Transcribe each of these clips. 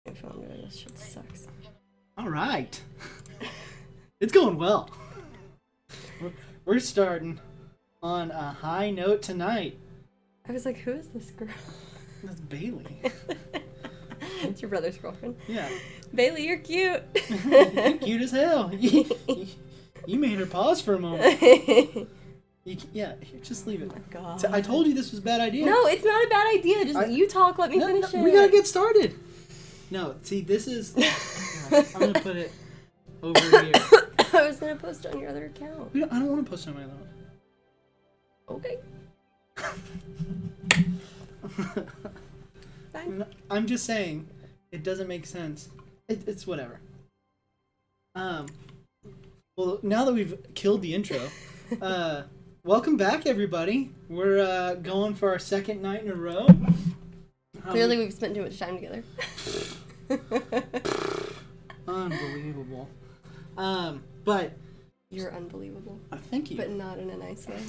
My phone, this shit sucks. All right. It's going well. We're starting on a high note tonight. I was like, who is this girl? That's Bailey. It's your brother's girlfriend. Yeah. Bailey, you're cute. You're cute as hell. You made her pause for a moment. Here, just leave it. Oh my God. So I told you this was a bad idea. No, it's not a bad idea. Just you talk, let me finish it. We gotta get started. No, see, this is... God, I'm gonna put it over here. I was gonna post on your other account. I don't want to post on my other one. Okay. Fine. I'm just saying, it doesn't make sense. It's whatever. Well, now that we've killed the intro, welcome back, everybody. We're going for our second night in a row. Clearly, we've spent too much time together. Unbelievable. But You're unbelievable. thank you. But not in a nice way.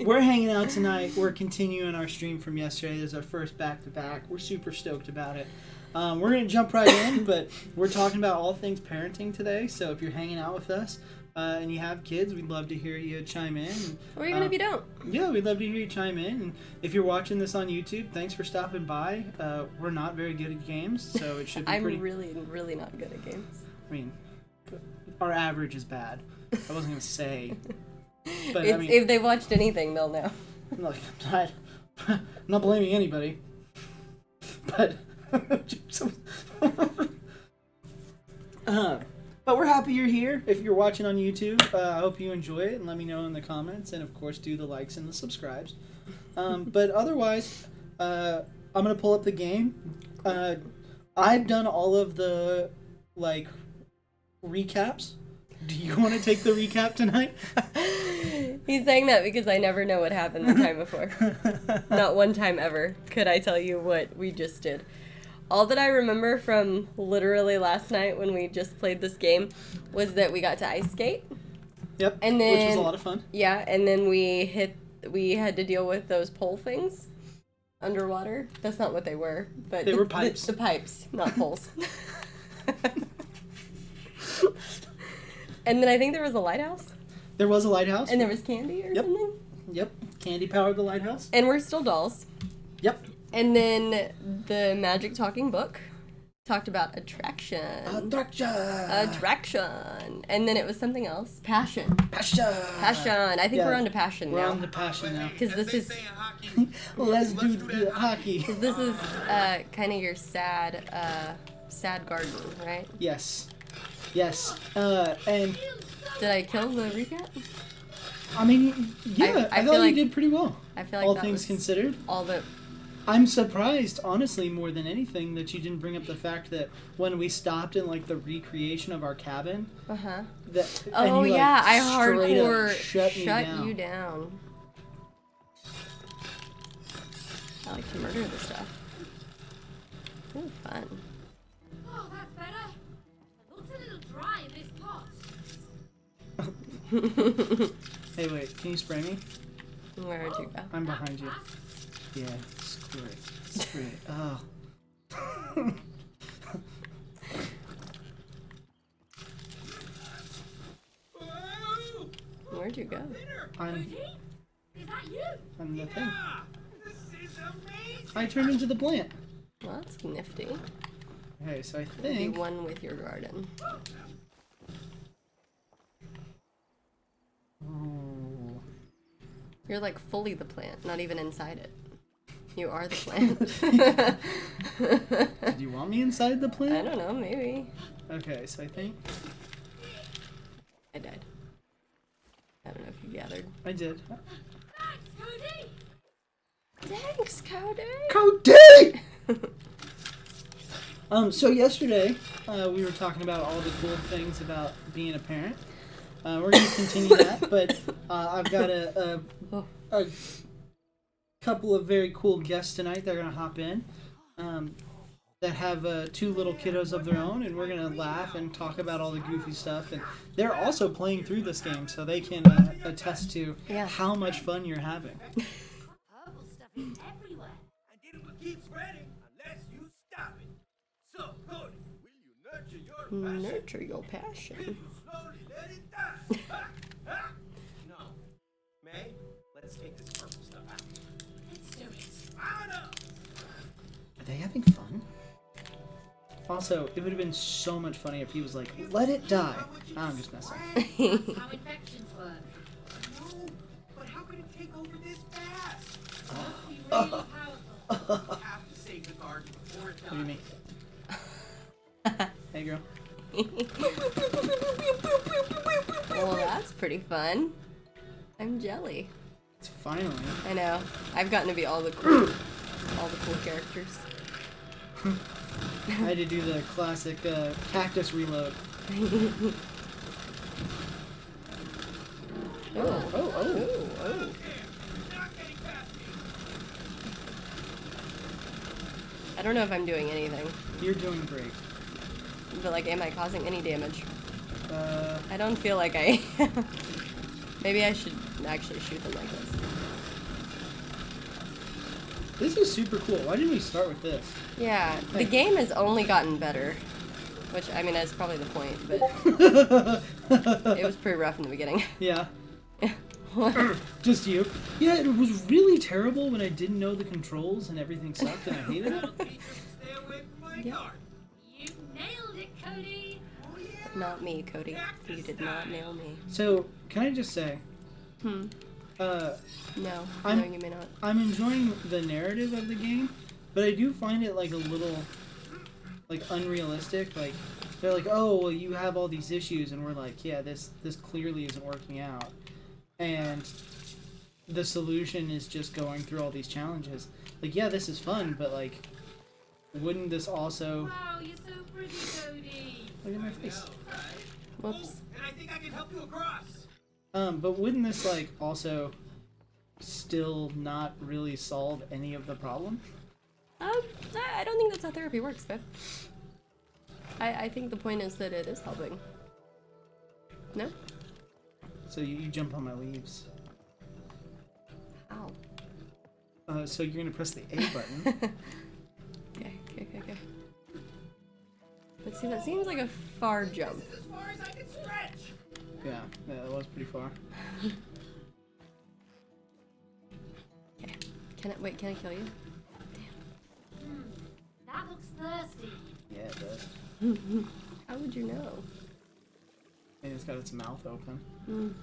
We're hanging out tonight. We're continuing our stream from yesterday. This is our first back-to-back. We're super stoked about it. We're going to jump right in, but we're talking about all things parenting today. So if you're hanging out with us and you have kids, we'd love to hear you chime in. Or even if you don't. Yeah, we'd love to hear you chime in. And if you're watching this on YouTube, thanks for stopping by. We're not very good at games, so it should be I'm pretty... really not good at games. I mean, our average is bad. I wasn't going to say... But It's, I mean, if they've watched anything, they'll know. look, I'm not blaming anybody, but but we're happy you're here. If you're watching on YouTube, I hope you enjoy it, and let me know in the comments, and of course do the likes and the subscribes. But otherwise, I'm gonna pull up the game. I've done all of the recaps. Do you want to take the recap tonight? He's saying that because I never know what happened the time before. Not one time ever could I tell you what we just did. All that I remember from literally last night when we just played this game was that we got to ice skate. Yep, And then, which was a lot of fun. Yeah, and then we had to deal with those pole things underwater. That's not what they were, but they were pipes. The pipes, not poles. And then I think there was a lighthouse. There was a lighthouse. And there was candy or something. Yep. Candy powered the lighthouse. And we're still dolls. Yep. And then the magic talking book talked about attraction. Attraction. And then it was something else. Passion. Passion. I think we're on to passion now. We're on to passion now. Because this is... Let's do the hockey. Because this is kind of your sad garden, right? Yes. And... Did I kill the recap? I mean, yeah, I thought you did pretty well. I feel like all that things was considered. All the... I'm surprised, honestly, more than anything, that you didn't bring up the fact that when we stopped in, the recreation of our cabin... Uh-huh. Oh, yeah, I hardcore shut you down. I like to murder this stuff. Ooh, fun. Oh, that's better. It looks a little dry in this pot. Hey, wait, can you spray me? Where'd you go? I'm behind you. Yeah, screw it. Oh. Where'd you go? I'm Is that you? the thing. I turned into the plant. Well, that's nifty. Okay, so I Be think... one with your garden. Ooh. You're fully the plant, not even inside it. You are the plant. Did you want me inside the plant? I don't know, maybe. Okay, so I think... I died. I don't know if you gathered. I did. Thanks, Cody! Cody! So yesterday, we were talking about all the cool things about being a parent. We're going to continue that, but I've got a couple of very cool guests tonight that are going to hop in that have two little kiddos of their own, and we're going to laugh and talk about all the goofy stuff. And they're also playing through this game, so they can attest to how much fun you're having. Purple stuff is everywhere. And it will keep spreading unless you Nurture your passion. Slowly let it die. No. May, let's take this purple stuff out. Let's do it. Anna! Are they having fun? Also, it would have been so much funnier if he was like, let it die. I'm just messing. That's how infections work. No, but how could it take over this fast? Must be really powerful. We have to save the garden before it What do you dies. mean? Hey, girl. Well, that's pretty fun. I'm jelly. It's finally. I know. I've gotten to be all the cool characters. I had to do the classic cactus reload. Oh. I don't know if I'm doing anything, You're doing great. but like, am I causing any damage? Uh, I don't feel like I am. Maybe I should actually shoot them like this. this is super cool. Why didn't we start with this? Yeah, the Hey. game has only gotten better. Which, I mean, that's probably the point, but it was pretty rough in the beginning. Yeah, just you. Yeah, it was really terrible when I didn't know the controls and everything sucked and I hated it. I'll teach you to stay away from my Yep. garden. You nailed it, Cody. Oh, yeah. Not me, Cody. You did not nail me. So, can I just say, Hmm. uh, No. I'm- No, you may not. I'm enjoying the narrative of the game, but I do find it like a little like unrealistic. Like they're like, oh well, you have all these issues, and we're like, yeah, this clearly isn't working out, and the solution is just going through all these challenges. Like, yeah, this is fun, but like, wouldn't this also Wow, you're so pretty, Cody. look at my face? Whoops. And I think I can help you across. But wouldn't this like also still not really solve any of the problem? I don't think that's how therapy works, babe. I think the point is that it is helping. No? So you jump on my leaves. Ow. So you're gonna press the A button. Okay. Let's see, that seems like a far jump. As far as I can stretch. Yeah, that was pretty far. Okay. Can I kill you? That looks thirsty. Yeah, it does. How would you know? And it's got its mouth open. Mm.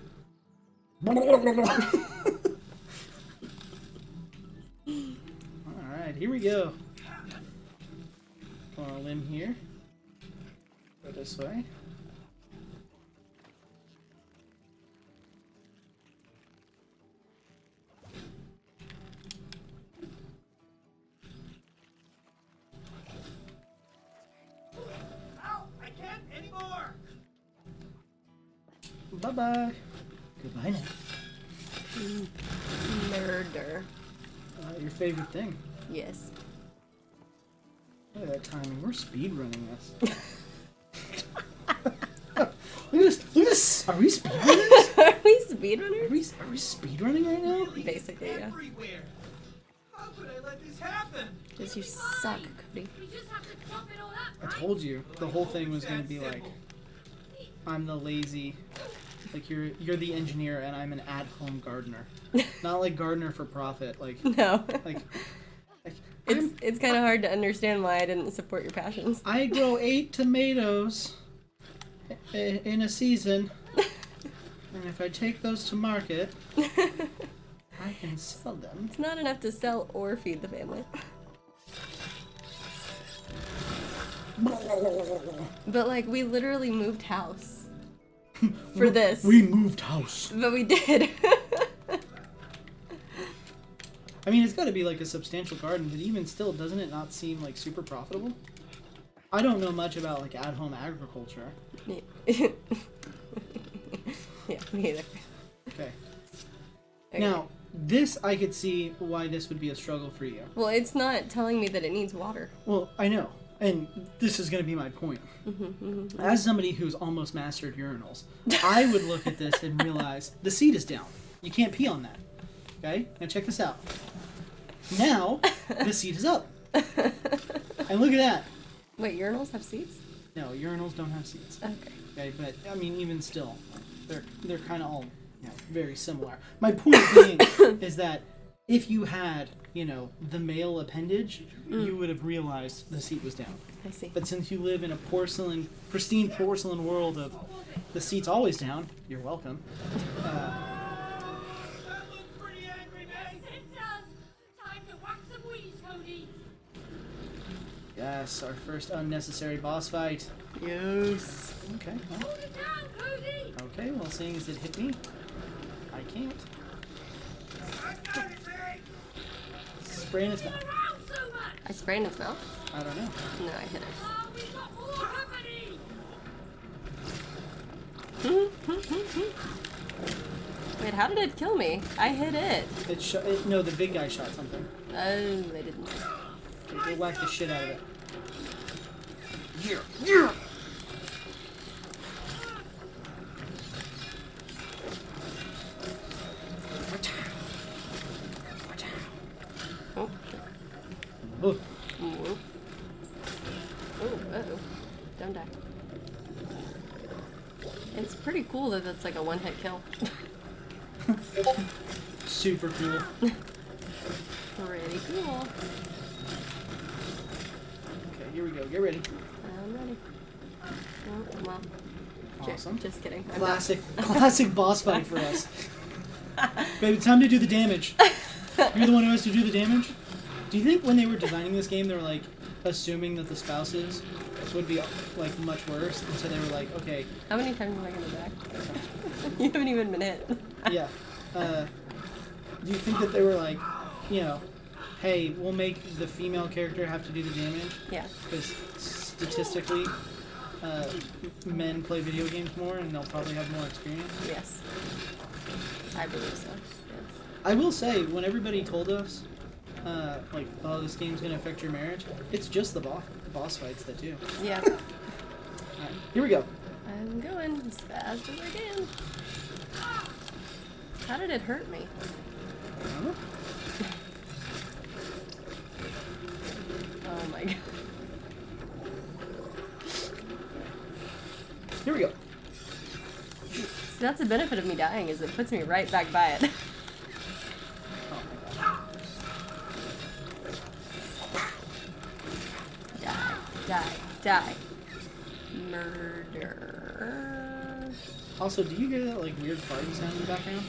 Alright, here we go. Come on, limb here. Go this way. Ow, I can't anymore. Bye-bye. Goodbye now. Murder. Your favorite thing. Yes. Look at that timing. We're speed running this. Look at this. Are we speed runners? Are we speedrunners? Are we speed running right now? Basically, yeah. Everywhere. How could I let this happen? Because you suck, Cody. We just have to chop it all up, I right? told you the whole thing was gonna be like, Simple. I'm the lazy, like you're the engineer and I'm an at-home gardener, not like gardener for profit. Like No. like It's kind of hard to understand why I didn't support your passions. I grow 8 tomatoes in a season, and if I take those to market, I can sell them. It's not enough to sell or feed the family. But like, we literally moved house for this. We moved house. But we did. I mean, it's got to be like a substantial garden, but even still, doesn't it not seem like super profitable? I don't know much about like at-home agriculture. Yeah, me either. Okay. Okay. Now, this I could see why this would be a struggle for you. Well, it's not telling me that it needs water. Well, I know, and this is going to be my point. As somebody who's almost mastered urinals, I would look at this and realize the seat is down. You can't pee on that. Okay? Now check this out. Now, the seat is up. And look at that. Wait, urinals have seats? No, urinals don't have seats. Okay. Okay, but I mean, even still, they're kind of all very similar. My point being is that if you had the male appendage, you would have realized the seat was down. I see. But since you live in a pristine porcelain world of the seat's always down, you're welcome. That looks pretty angry, May. It does. Time to whack some weeds, Cody. Yes, our first unnecessary boss fight. Yes. Okay. Well, Hold it down, Cody. okay. Well, seeing as it hit me, I can't. I got it, May. Spray in its mouth. Around so much. I sprayed in its mouth? I don't know. No, I hit it. Oh, we got more company. Wait, how did it kill me? I hit it. No, the big guy shot something. Oh, I didn't. Okay, go whack the shit out of it. Here. Oh. Oh, Whoop. Oh, uh-oh. Don't die. It's pretty cool that that's like a one-hit kill. super cool. Pretty cool. Okay, here we go. Get ready. I'm ready. Oh, well. Awesome. Just kidding. I'm Classic boss fight for us. Baby, time to do the damage. You're the one who has to do the damage? Do you think when they were designing this game, they were like assuming that the spouses would be like much worse, and so they were like, okay, How many times am I gonna die? You haven't even been hit. yeah. Do you think that they were like, hey, we'll make the female character have to do the damage Yeah. because statistically, men play video games more, and they'll probably have more experience? Yes. I believe so. Yes. I will say, when everybody told us, like, oh, this game's gonna affect your marriage, it's just the boss fights that do. Yeah. Alright, here we go. I'm going as fast as I can. How did it hurt me? I don't know. Oh my god. Here we go. So that's the benefit of me dying, is it puts me right back by it. Oh my god. Die. Murder. Also, do you hear that like weird farting sound in the background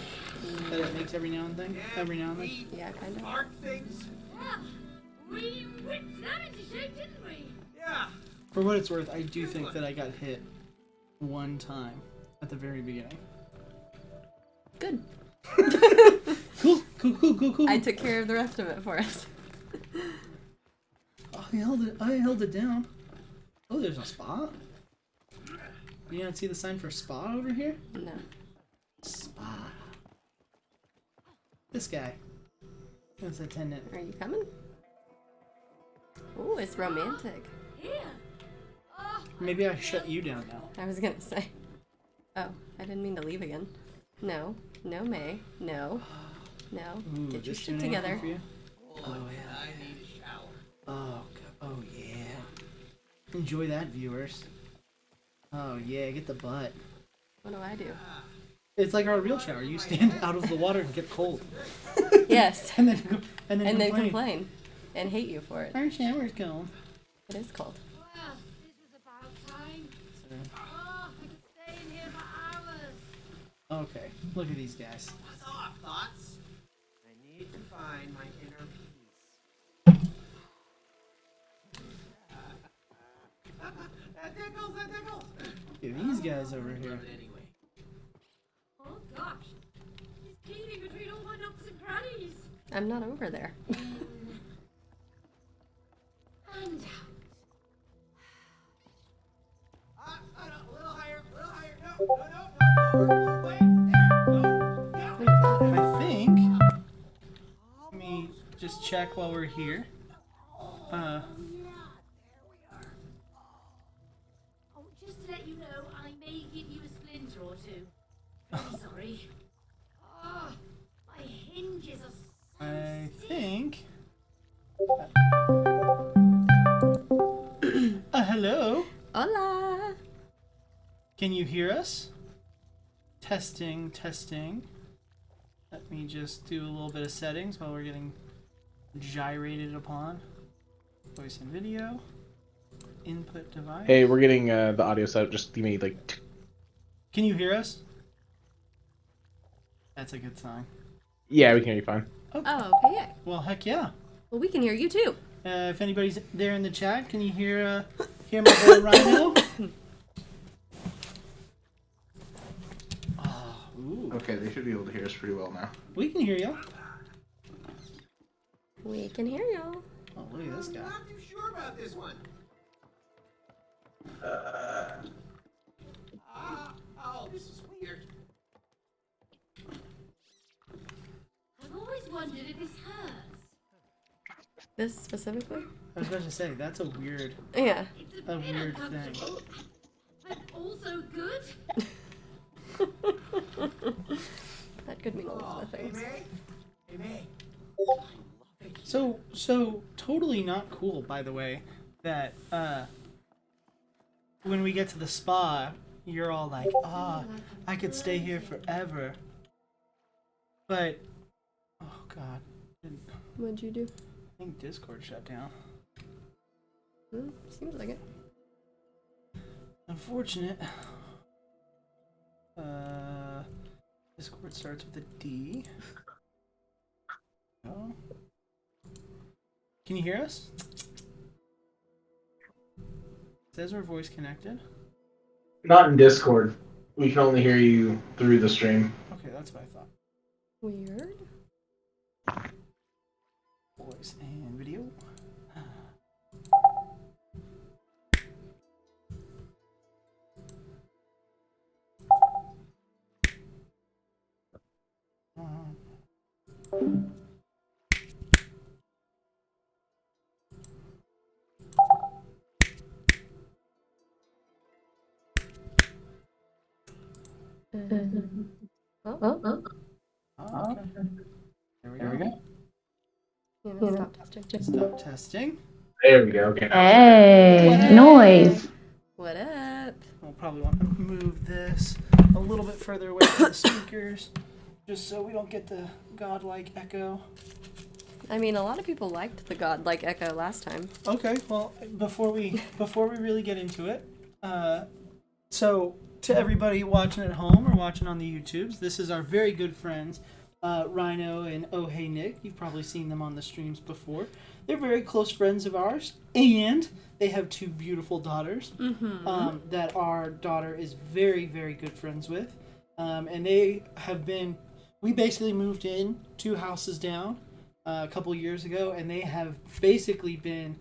that it makes every now and then? Yeah, kind of. Art things. Yeah. We whipped them into shape, didn't we? Yeah. For what it's worth, I do think that I got hit one time at the very beginning. Good. Cool. I took care of the rest of it for us. Oh, I held it down. Oh, there's a spa? You don't see the sign for spa over here? No. Spa. This guy. That's attendant. Are you coming? Ooh, it's romantic. Here. Oh, Maybe I shut you down now. I was gonna say. Oh, I didn't mean to leave again. No, May. No. Ooh, Get your this shit doing anything together. for you? Oh, yeah. I need a shower. Oh yeah. Enjoy that, viewers. Oh yeah, get the butt. What do I do? It's like our real shower. You stand out of the water and get cold, Yes. and then And then complain. complain. And hate you for it. Our shower's cold. It is cold. well, this is about time. So, Oh, I could stay in here for hours. okay, look at these guys. What's off, thoughts? I need to find my inner peace. That tickles. Look at these guys over here. Anyway. Oh gosh. He's cleaning between all my nooks and crannies. I'm not over there. And out. No, a little higher. No. Wait, there. Go. I think. Let me just check while we're here. Yeah, there we are. Oh, just to let you know, I may give you a splinter or two. Really sorry. Oh, my hinges are so I stiff. think. Hello. Hola! Can you hear us? Testing, testing. Let me just do a little bit of settings while we're getting gyrated upon. Voice and video. Input device. Hey, we're getting the audio set up. Just give me like. Can you hear us? That's a good sign. Yeah, we can hear you fine. Oh, okay, yeah. Well, heck yeah. Well, we can hear you too. If anybody's there in the chat, can you hear my boy Rhino? Ooh. Okay, they should be able to hear us pretty well now. We can hear you. We can hear y'all. Oh, look at this guy. I'm not too sure about this one. Oh, this is weird. I've always wondered if this hurts. This specifically? I was about to say, that's a weird, Yeah. It's a a bit weird thing. uncomfortable, but also good. That could mean a lot of things. Hey, May. So totally not cool, by the way, that when we get to the spa, you're all like, I could stay here forever. But, oh god, I What'd you do? think Discord shut down. Seems like it. Unfortunate. Discord starts with a D. No. Can you hear us? Says we're voice connected. Not in Discord. We can only hear you through the stream. Okay, that's what I thought. Weird. Voice and video. Oh. Oh, okay. There we go. Stop testing. Stop testing. There we go. Okay. Hey, noise. What up? We'll probably want to move this a little bit further away from the speakers, just so we don't get the godlike echo. I mean, a lot of people liked the godlike echo last time. Okay, well, before we really get into it, so to everybody watching at home or watching on the YouTubes, this is our very good friends, Rhino and Oh Hey Nick. You've probably seen them on the streams before. They're very close friends of ours, and they have two beautiful daughters that our daughter is very, very good friends with. And they have been, we basically moved in 2 houses down a couple years ago, and they have basically been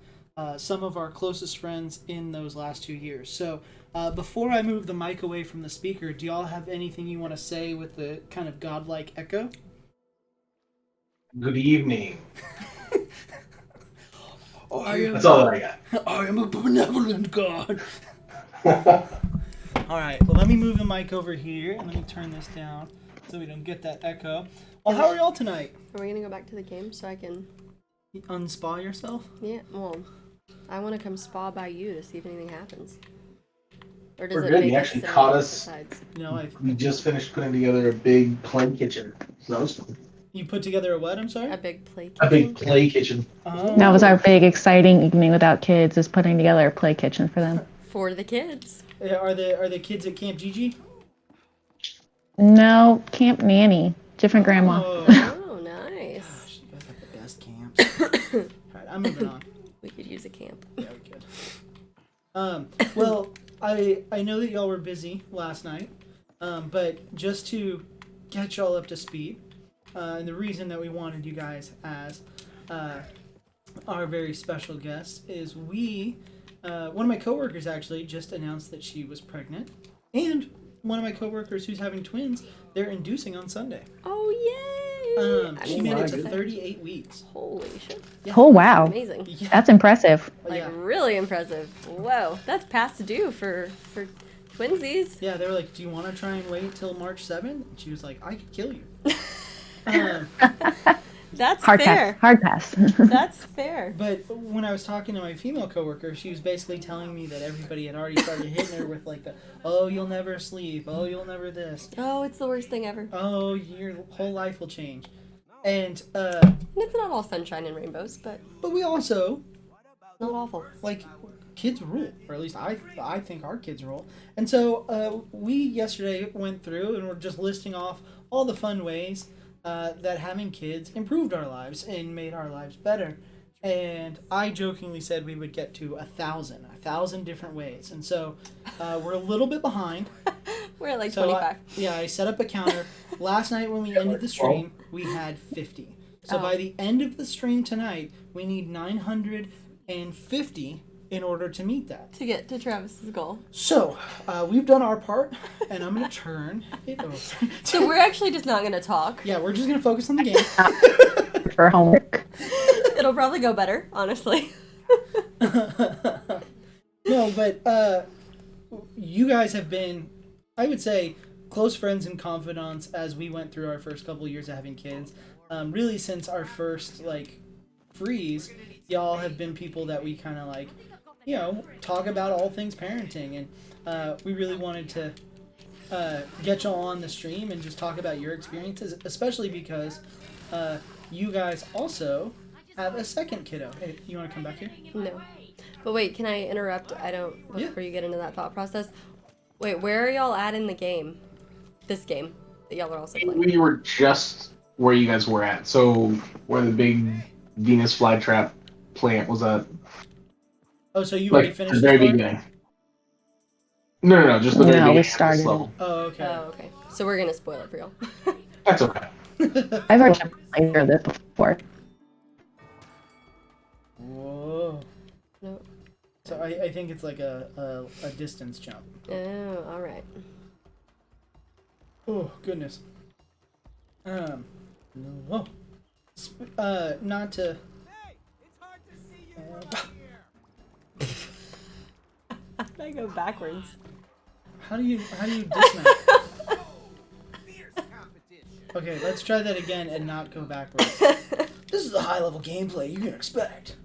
some of our closest friends in those last 2 years. So before I move the mic away from the speaker, do y'all have anything you want to say with the kind of godlike echo? Good evening. That's all I got. I am a benevolent god. All right, well, let me move the mic over here, and let me turn this down so we don't get that echo. Well, how are y'all tonight? Are we gonna go back to the game so I can? Unspa yourself? Yeah. Well, I want to come spa by you to see if anything happens. Or does We're it good. make You us actually sit caught on us. sides? No, We just finished putting together a big play kitchen. So that was fun. you put together a what? I'm sorry. A big plate. A big play kitchen. Oh. That was our big exciting evening without kids, is putting together a play kitchen for them. For the kids. Are the kids at Camp Gigi? No, Camp Nanny, different grandma. Oh, nice. Gosh, you guys have the best camps. All right, I'm moving on. We could use a camp. Yeah, we could. Well, I know that y'all were busy last night, but just to get y'all up to speed, and the reason that we wanted you guys as our very special guests is one of my coworkers actually just announced that she was pregnant, and one of my coworkers who's having twins, they're inducing on Sunday. Oh, yay! She made it to 38 weeks. Holy shit. Yeah. Oh, wow. Amazing. Yeah. That's impressive. Like, Yeah. really impressive. Whoa. That's past due for twinsies. Yeah, they were like, do you want to try and wait till March 7th? And she was like, I could kill you. That's Hard fair. pass. Hard pass. That's fair. But when I was talking to my female coworker, she was basically telling me that everybody had already started hitting her with like the, oh, you'll never sleep, oh, you'll never this, Oh, it's the worst thing ever. oh, your whole life will change. And And it's not all sunshine and rainbows, but we also not awful. like kids rule, or at least I think our kids rule. And so we yesterday went through and we're just listing off all the fun ways that having kids improved our lives and made our lives better. And I jokingly said we would get to 1,000 different ways. And so we're a little bit behind. We're at like So 25. I set up a counter. Last night when we ended the stream, we had 50. So Oh. by the end of the stream tonight, we need 950 in order to meet that. To get to Travis's goal. So we've done our part, and I'm going to turn it over. So we're actually just not going to talk. Yeah, we're just going to focus on the game. For homework. It'll probably go better, honestly. No, but you guys have been, I would say, close friends and confidants as we went through our first couple years of having kids. Really, since our first freeze, y'all have been people that we kind of talk about all things parenting, and we really wanted to get y'all on the stream and just talk about your experiences, especially because you guys also have a second kiddo. Hey, you want to come back here? No. But wait, can I interrupt? Before you get into that thought process. Wait, where are y'all at in the game? This game that y'all are also playing. We were just where you guys were at. So where the big Venus flytrap plant was at. Oh, so you already Like finished the very story? beginning. No, just the very No, we beginning. started This level. Oh, okay. Oh, okay. So we're gonna spoil it for y'all. That's okay. I've already played through this before. Whoa. No. So I think it's like a distance jump. Oh, all right. Oh, goodness. Whoa. Not to... How did I go backwards? How do you dismount? Okay, let's try that again and not go backwards. This is the high-level gameplay you can expect.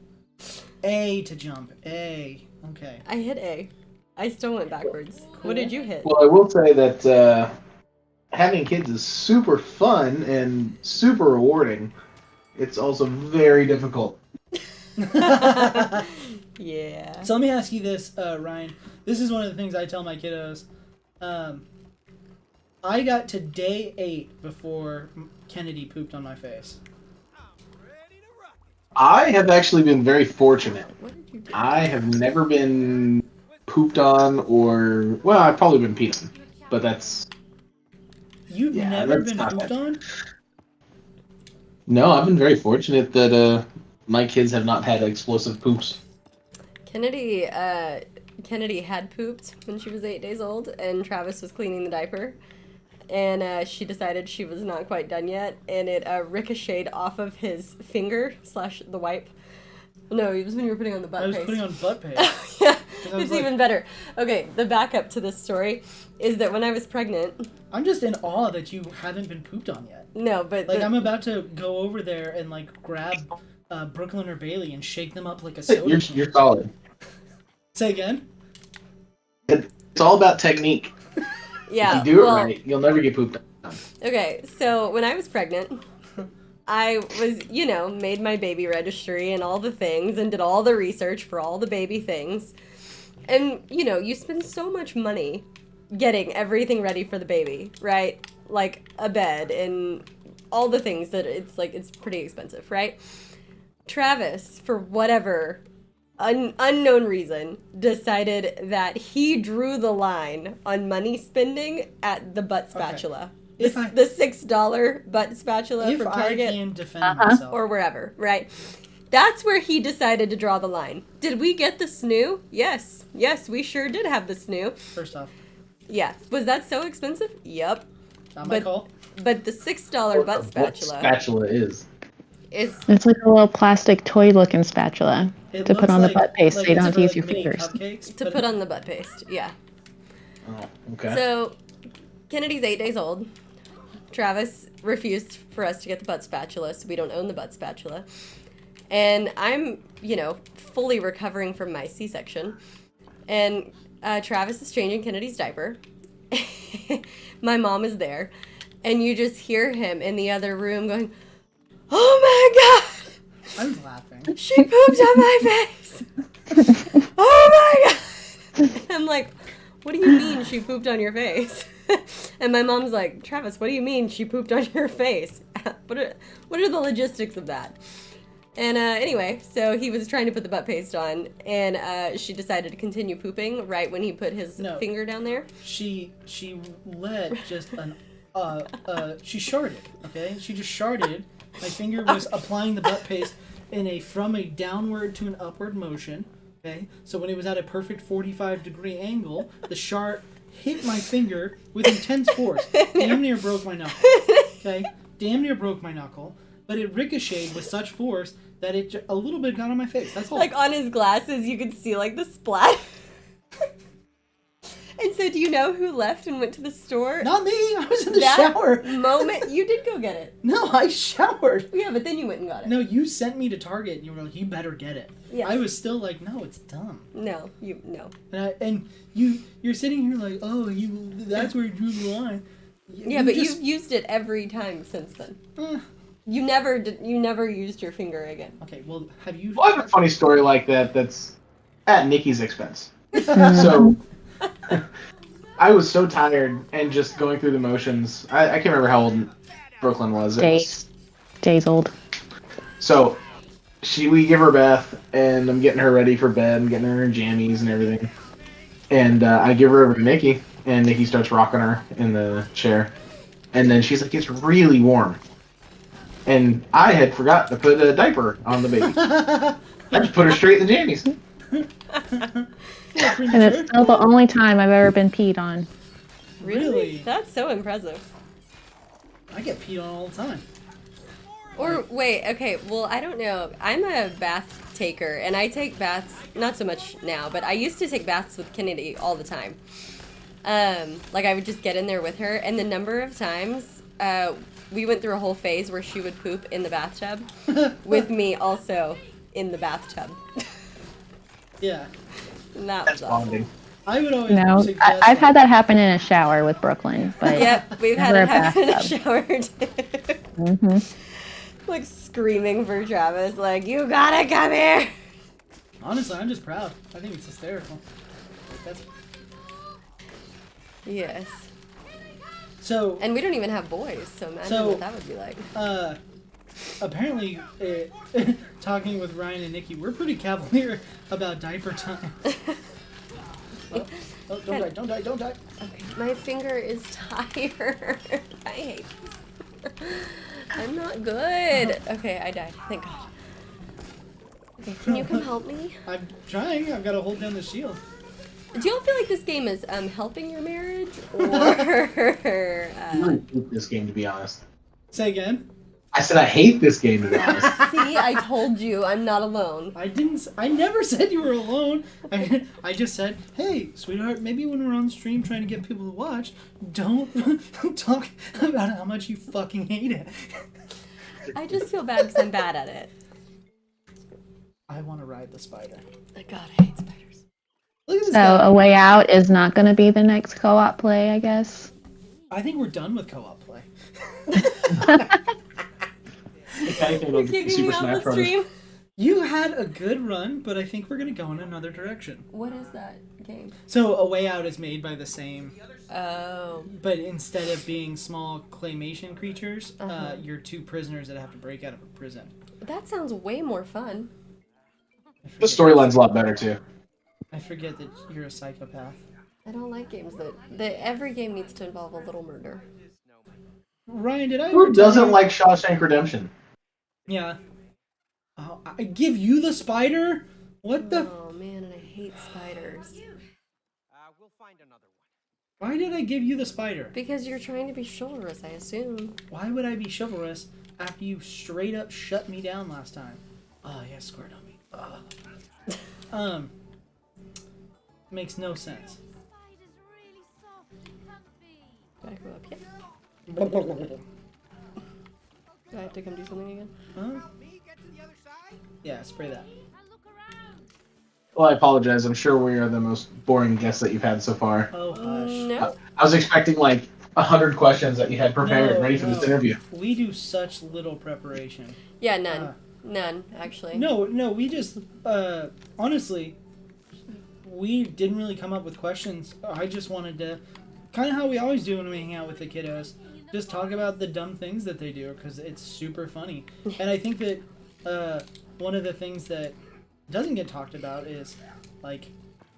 A to jump. A. Okay. I hit A. I still went backwards. What did you hit? Well, I will say that having kids is super fun and super rewarding. It's also very difficult. Yeah. So let me ask you this, Ryan. This is one of the things I tell my kiddos. I got to day 8 before Kennedy pooped on my face. I have actually been very fortunate. What did you do? I have never been pooped on or... Well, I've probably been peed on. But that's... You've Yeah, never that's been not pooped bad. on? No, I've been very fortunate that my kids have not had explosive poops. Kennedy had pooped when she was 8 days old, and Travis was cleaning the diaper. And she decided she was not quite done yet, and it ricocheted off of his finger / the wipe. No, it was when you were putting on the butt I was paste. putting on butt paste. Yeah, I was it's like- even better. Okay, the backup to this story is that when I was pregnant, I'm just in awe that you haven't been pooped on yet. no, but Like, the- I'm about to go over there and, grab Brooklyn or Bailey and shake them up like a soda. You're solid. Say again? It's all about technique. yeah, If you do it well, right, you'll never get pooped on. okay, so when I was pregnant, I was, made my baby registry and all the things and did all the research for all the baby things. And, you spend so much money getting everything ready for the baby, right? Like a bed and all the things that it's pretty expensive, right? Travis, for whatever unknown reason, decided that he drew the line on money spending at the butt spatula. If I- The $6 butt spatula If from I Target can defend myself. or wherever, right? That's where he decided to draw the line. Did we get the snoo? Yes. Yes, we sure did have the snoo. First off, Yeah. Was that so expensive? Yep. not my But- call. But the $6 butt What spatula spatula is. is It's like a little plastic toy looking spatula It to put looks on the like- butt paste so you it's don't have for, to use your mini fingers. cupcakes, to but put on the butt paste. Yeah. Oh, okay. So Kennedy's 8 days old. Travis refused for us to get the butt spatula, so we don't own the butt spatula. And I'm, fully recovering from my C-section. And Travis is changing Kennedy's diaper. My mom is there. And you just hear him in the other room going, "Oh my God! I was laughing. She pooped on my face! Oh my God!" I'm like, "What do you mean she pooped on your face?" And my mom's like, "Travis, what do you mean she pooped on your face? What are the logistics of that?" And anyway, so he was trying to put the butt paste on, and she decided to continue pooping right when he put his finger down there. She let just she sharded, okay? She just sharded. My finger was applying the butt paste from a downward to an upward motion, okay? So when it was at a perfect 45-degree angle, the shard hit my finger with intense force. Damn near broke my knuckle, okay? Damn near broke my knuckle. But it ricocheted with such force that it a little bit got on my face. That's all. Like on his glasses, you could see like the splat. And so, do you know who left and went to the store? Not me. I was in the shower. Moment, you did go get it. No, I showered. Yeah, but then you went and got it. No, you sent me to Target and you were like, "You better get it." Yeah. I was still like, "No, it's dumb." No. And you're sitting here like, "Oh, that's where you drew the line." Yeah, but you've used it every time since then. You never used your finger again. Okay, well, have you? Well, I have a funny story like that that's at Nikki's expense. So, I was so tired and just going through the motions. I can't remember how old Brooklyn was. Days old. So, we give her a bath, and I'm getting her ready for bed, getting her in jammies and everything. And I give her over to Nikki, and Nikki starts rocking her in the chair. And then she's like, "It's really warm." And I had forgot to put a diaper on the baby. I just put her straight in the jammies. And it's still the only time I've ever been peed on. Really? That's so impressive. I get peed on all the time. Or wait, okay, well, I don't know. I'm a bath taker, and I take baths, not so much now, but I used to take baths with Kennedy all the time. Like I would just get in there with her, and the number of times we went through a whole phase where she would poop in the bathtub with me also in the bathtub. Yeah. And that That's was awesome. bonding. I would always No, suggest I've had that happen in a shower with Brooklyn, but Yep, we've had never it happen in a bathtub. shower too. Mm-hmm. Like screaming for Travis, like, "You gotta come here!" Honestly, I'm just proud. I think it's hysterical. That's Yes. so. And we don't even have boys, so imagine what that would be like. Apparently, talking with Ryan and Nikki, we're pretty cavalier about diaper time. Oh, don't die. Okay, my finger is tired. I hate this. I'm not good. Okay, I died. Thank God. Okay, can you come help me? I'm trying. I've got to hold down the shield. Do y'all feel like this game is helping your marriage, or I really hate this game, to be honest. Say again. I said I hate this game, to be honest. See, I told you I'm not alone. I never said you were alone. I just said, "Hey, sweetheart, maybe when we're on the stream trying to get people to watch, don't talk about how much you fucking hate it." I just feel bad because I'm bad at it. I want to ride the spider. God, I hate spiders. Look at this So guy. A Way Out is not going to be the next co-op play, I guess. I think we're done with co-op play. You're kicking me off the stream. You had a good run, but I think we're gonna go in another direction. What is that game? So A Way Out is made by the same, Oh. but instead of being small claymation creatures, you're two prisoners that have to break out of a prison. That sounds way more fun. The storyline's a lot better, too. I forget that you're a psychopath. I don't like games that every game needs to involve a little murder. Ryan, did I ever Who tell doesn't you- like Shawshank Redemption? Yeah. Oh, I give you the spider? What the? Oh man, and I hate spiders. We'll find another one. Why did I give you the spider? Because you're trying to be chivalrous, I assume. Why would I be chivalrous after you straight up shut me down last time? Oh, yeah, squirt on me. Makes no sense. Spider's really soft and comfy. Gotta go up here. Do I have to come do something again? Huh? Yeah, spray that. Well, I apologize. I'm sure we are the most boring guests that you've had so far. Oh, hush. No. I was expecting like 100 questions that you had prepared, No, ready for this no. interview. We do such little preparation. Yeah, none. Uh, None, actually. No, we just, honestly, we didn't really come up with questions. I just wanted to, kind of how we always do when we hang out with the kiddos, just talk about the dumb things that they do, because it's super funny. And I think that one of the things that doesn't get talked about is, like,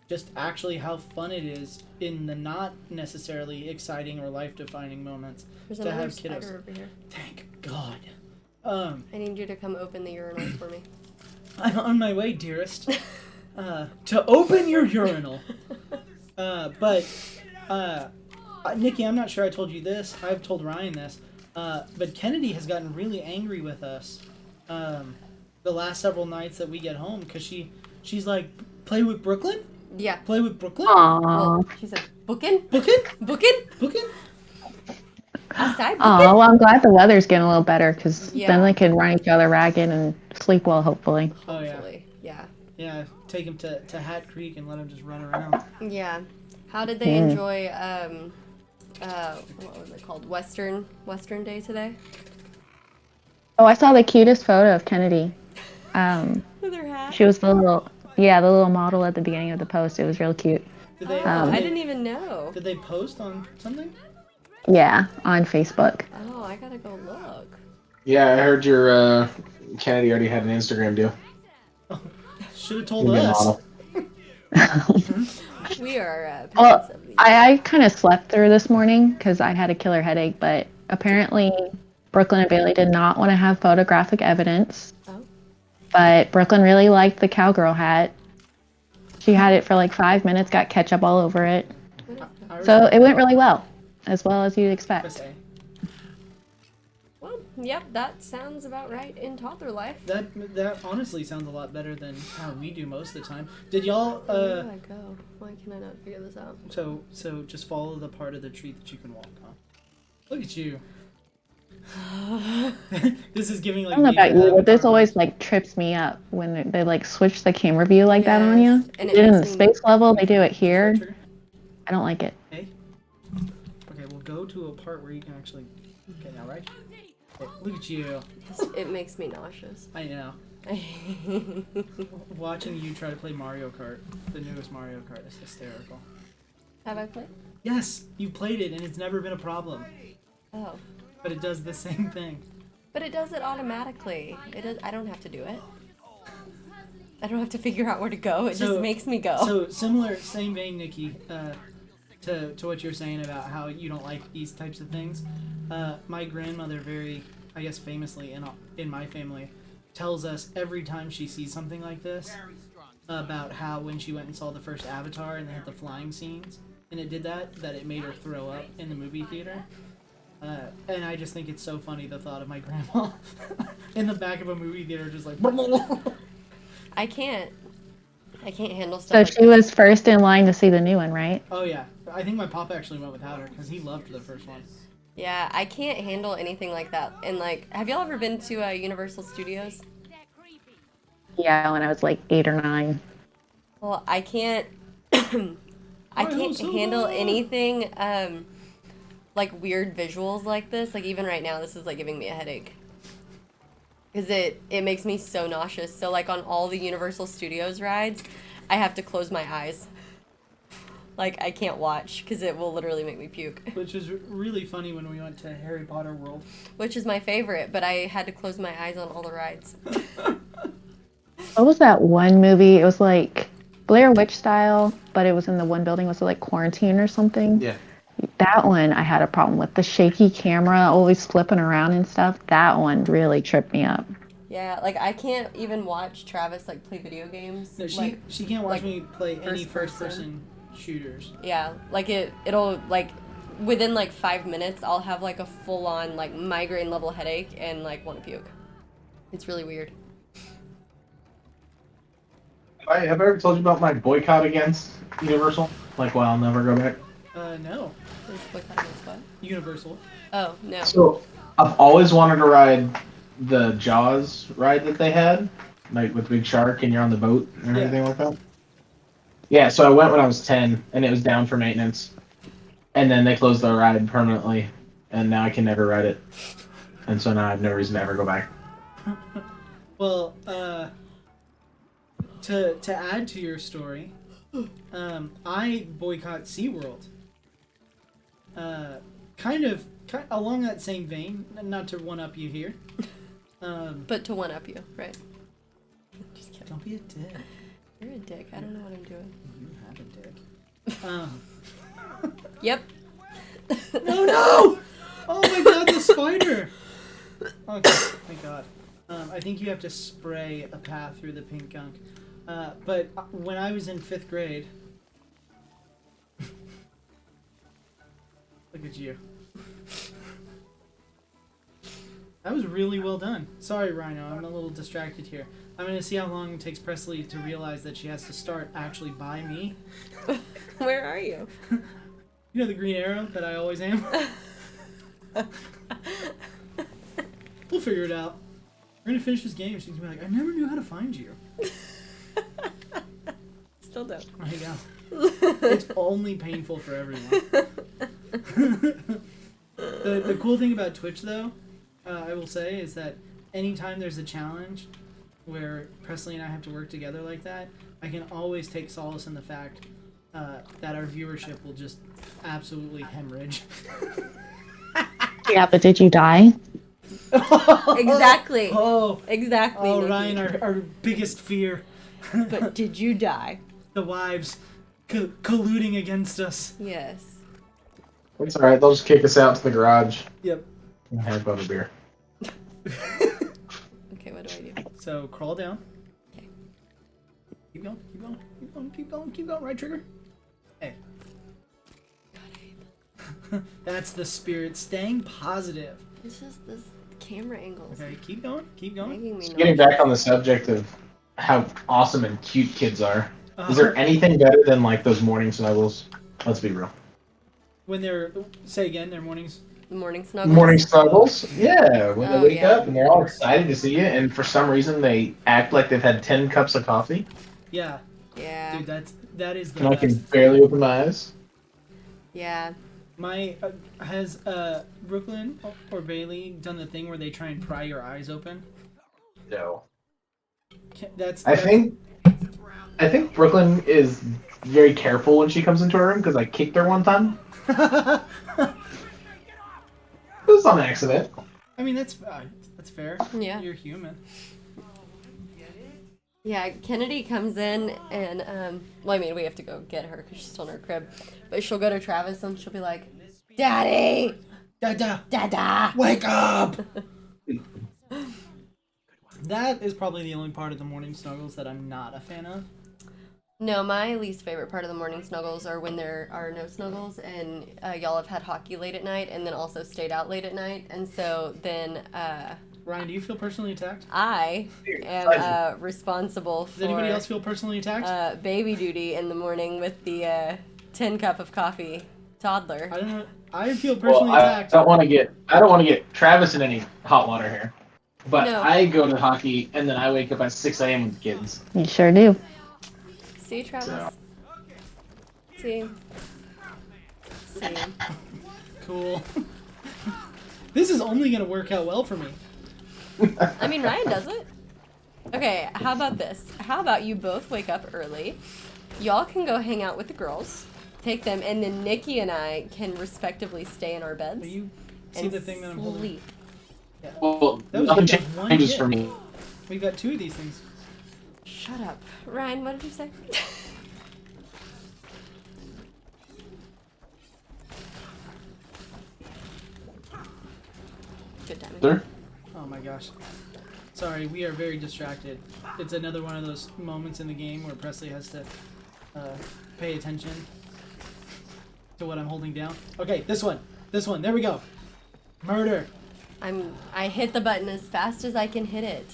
just actually how fun it is in the not necessarily exciting or life-defining moments There's to another have spider kiddos. over here. Thank God. I need you to come open the urinal for me. I'm on my way, dearest. To open your urinal. Nikki, I'm not sure I told you this. I've told Ryan this. But Kennedy has gotten really angry with us the last several nights that we get home because she's like, play with Brooklyn? Yeah. Play with Brooklyn? Aww. Well, she said, booking? Bookin? Booking? Bookin? Outside Aw, booking? well, I'm glad the weather's getting a little better because Yeah. then they can run each other ragged and sleep well, hopefully. Oh, yeah. Hopefully. Yeah. Yeah, take him to Hat Creek and let him just run around. Yeah. How did they enjoy, what was it called? Western Day today? Oh, I saw the cutest photo of Kennedy. With her hat? She was the little model at the beginning of the post. It was real cute. Did they, I didn't even know. did they post on something? Yeah, on Facebook. Oh, I gotta go look. Yeah, I heard your Kennedy already had an Instagram deal. Should have told Give me a us. model. We are parents Well, of the I kind of slept through this morning because I had a killer headache, but apparently Brooklyn and Bailey did not want to have photographic evidence. Oh. But Brooklyn really liked the cowgirl hat. She had it for like 5 minutes, got ketchup all over it. So it went really well as you'd expect. Well, yep, that sounds about right in toddler life. That honestly sounds a lot better than how we do most of the time. Did y'all Where do I go? Why can I not figure this out? so just follow the part of the tree that you can walk on. Look at you. This is giving like I don't know me about the you, but this Avatar always like trips me up when they like switch the camera view like that on you. Yes, and it They did it in the makes me- space level, they do it vibes. here. Trigger? I don't like it. Okay. Okay, we'll go to a part where you can actually. Okay, now right. Okay, look at you. It makes me nauseous. I know. Watching you try to play Mario Kart, the newest Mario Kart, is hysterical. Have I played? Yes, you played it and it's never been a problem. Oh. But it does the same thing. But it does it automatically. I don't have to do it. I don't have to figure out where to go. It So- just makes me go. So similar, same vein, Nikki, to what you're saying about how you don't like these types of things. My grandmother, very, I guess, famously in my family, tells us every time she sees something like this about how when she went and saw the first Avatar and they had the flying scenes and it did that it made her throw up in the movie theater. And I just think it's so funny the thought of my grandma in the back of a movie theater just like. I can't handle stuff So like she was first in line to see the new one, right? Oh yeah, I think my papa actually went without her because he loved the first one. Yeah, I can't handle anything like that. And like, have y'all ever been to Universal Studios? Yeah, when I was like 8 or 9. Well, I can't. I can't handle anything like weird visuals like this. Like even right now, this is like giving me a headache. Cause it makes me so nauseous. So like on all the Universal Studios rides, I have to close my eyes. Like I can't watch because it will literally make me puke. Which was really funny when we went to Harry Potter World. Which is my favorite, but I had to close my eyes on all the rides. What was that one movie? It was like Blair Witch style, but it was in the one building. Was it like Quarantine or something? Yeah. That one I had a problem with. The shaky camera always flipping around and stuff. That one really tripped me up. Yeah, like I can't even watch Travis like play video games. No, she like, she can't watch like, me play any first first person shooters. yeah, like it'll like within like 5 minutes I'll have like a full on like migraine level headache and like want to puke. It's really weird. Have I ever told you about my boycott against Universal? Like, why I'll never go back? No. Is boycott against what? Universal. Oh, no. So I've always wanted to ride the Jaws ride that they had, like with Big Shark and you're on the boat and Yeah. everything like that. Yeah, so I went when I was 10 and it was down for maintenance. And then they closed the ride permanently and now I can never ride it. And so now I have no reason to ever go back. Well, to add to your story, I boycott SeaWorld. Kind of along that same vein, not to one-up you here. But to one-up you, right? Just kidding. Don't be a dick. You're a dick. I don't know what I'm doing. You have a dick. Yep. Oh no! Oh my god, the spider! Okay, thank god. I think you have to spray a path through the pink gunk. But when I was in 5th grade... Look at you. That was really well done. Sorry, Rhino, I'm a little distracted here. I'm gonna see how long it takes Presley to realize that she has to start actually by me. Where are you? You know the green arrow that I always am? We'll figure it out. We're gonna finish this game. She's gonna be like, I never knew how to find you. Still don't. I know. It's only painful for everyone. The cool thing about Twitch, though, I will say, is that anytime there's a challenge where Presley and I have to work together like that, I can always take solace in the fact that our viewership will just absolutely hemorrhage. Yeah, but did you die? Exactly. Oh, Exactly. oh, Nikki. Ryan, our biggest fear. But did you die? The wives colluding against us. Yes. It's alright, they'll just kick us out to the garage Yep. and have a beer. Okay, what do I do? So crawl down. Okay. Keep going, keep going, keep going, keep going, keep going. Right trigger. Hey. That's the spirit. Staying positive. It's just this camera angles. Okay, keep going, keep going. Making me Getting nauseous. back on the subject of how awesome and cute kids are, is there anything better than like those morning snuggles? Let's be real. When they're, say again, their mornings. The morning snuggles. Morning snuggles? Yeah, when Oh, they wake yeah. up and they're all excited to see you, and for some reason they act like they've had 10 cups of coffee, Yeah, Yeah. dude, that is the and I can best. barely open my eyes. Yeah. My has Brooklyn or Bailey done the thing where they try and pry your eyes open? No. That's. I think Brooklyn is very careful when she comes into her room because I kicked her one time. It was on accident. I mean, that's fair. Yeah. You're human. Yeah, Kennedy comes in and, well, I mean, we have to go get her because she's still in her crib. But she'll go to Travis and she'll be like, Daddy! Dada, Dada! wake up! That is probably the only part of the morning snuggles that I'm not a fan of. No, my least favorite part of the morning snuggles are when there are no snuggles and y'all have had hockey late at night and then also stayed out late at night. And so then Ryan, do you feel personally attacked? I am responsible for Does anybody else feel personally attacked? baby duty in the morning with the 10 cup of coffee toddler. I don't know. I feel Well, personally I attacked. don't want to get Travis in any hot water here, but No. I go to hockey and then I wake up at 6 a.m. with the kids. You sure do. See, Travis? So. See? See? Cool. This is only gonna work out well for me. I mean, Ryan does it. Okay, how about this? How about you both wake up early? Y'all can go hang out with the girls, take them, and then Nikki and I can respectively stay in our beds Are you see and the thing that I'm holding? sleep. Well, That was nothing just one changes hit. for me. We've got 2 of these things. Shut up. Ryan, what did you say? Good timing. Sir? Oh my gosh. Sorry, we are very distracted. It's another one of those moments in the game where Presley has to pay attention to what I'm holding down. Okay, this one. This one. There we go. Murder. I hit the button as fast as I can hit it.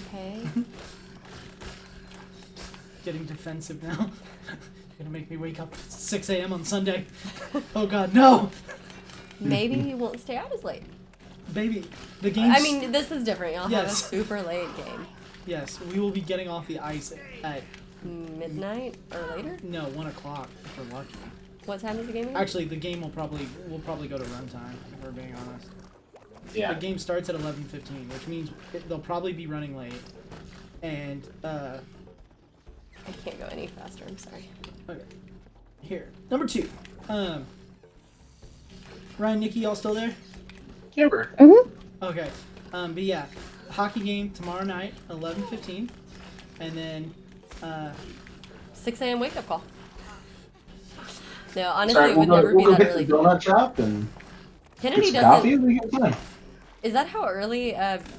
Okay. Getting defensive now. gonna make me wake up at 6 a.m. on Sunday. Oh God, no! Maybe you won't stay out as late. Baby, the game's... I mean, this is different. You'll have a Yes. super late game. Yes, we will be getting off the ice at, Midnight or later? no, 1 o'clock if we're lucky. What time is the game? Again? Actually, the game will probably go to runtime, if we're being honest. Yeah. The game starts at 11:15, which means they'll probably be running late. And, I can't go any faster. I'm sorry. okay. Here. Number 2. Ryan, Nikki, y'all still there? Kimber. Okay. But yeah, hockey game tomorrow night, 11:15. And then, 6 a.m. wake up call. No, honestly, Sorry, it would never be we'll go that hit early. the donut shop and Kennedy get some coffee doesn't. and we get time. Is that how early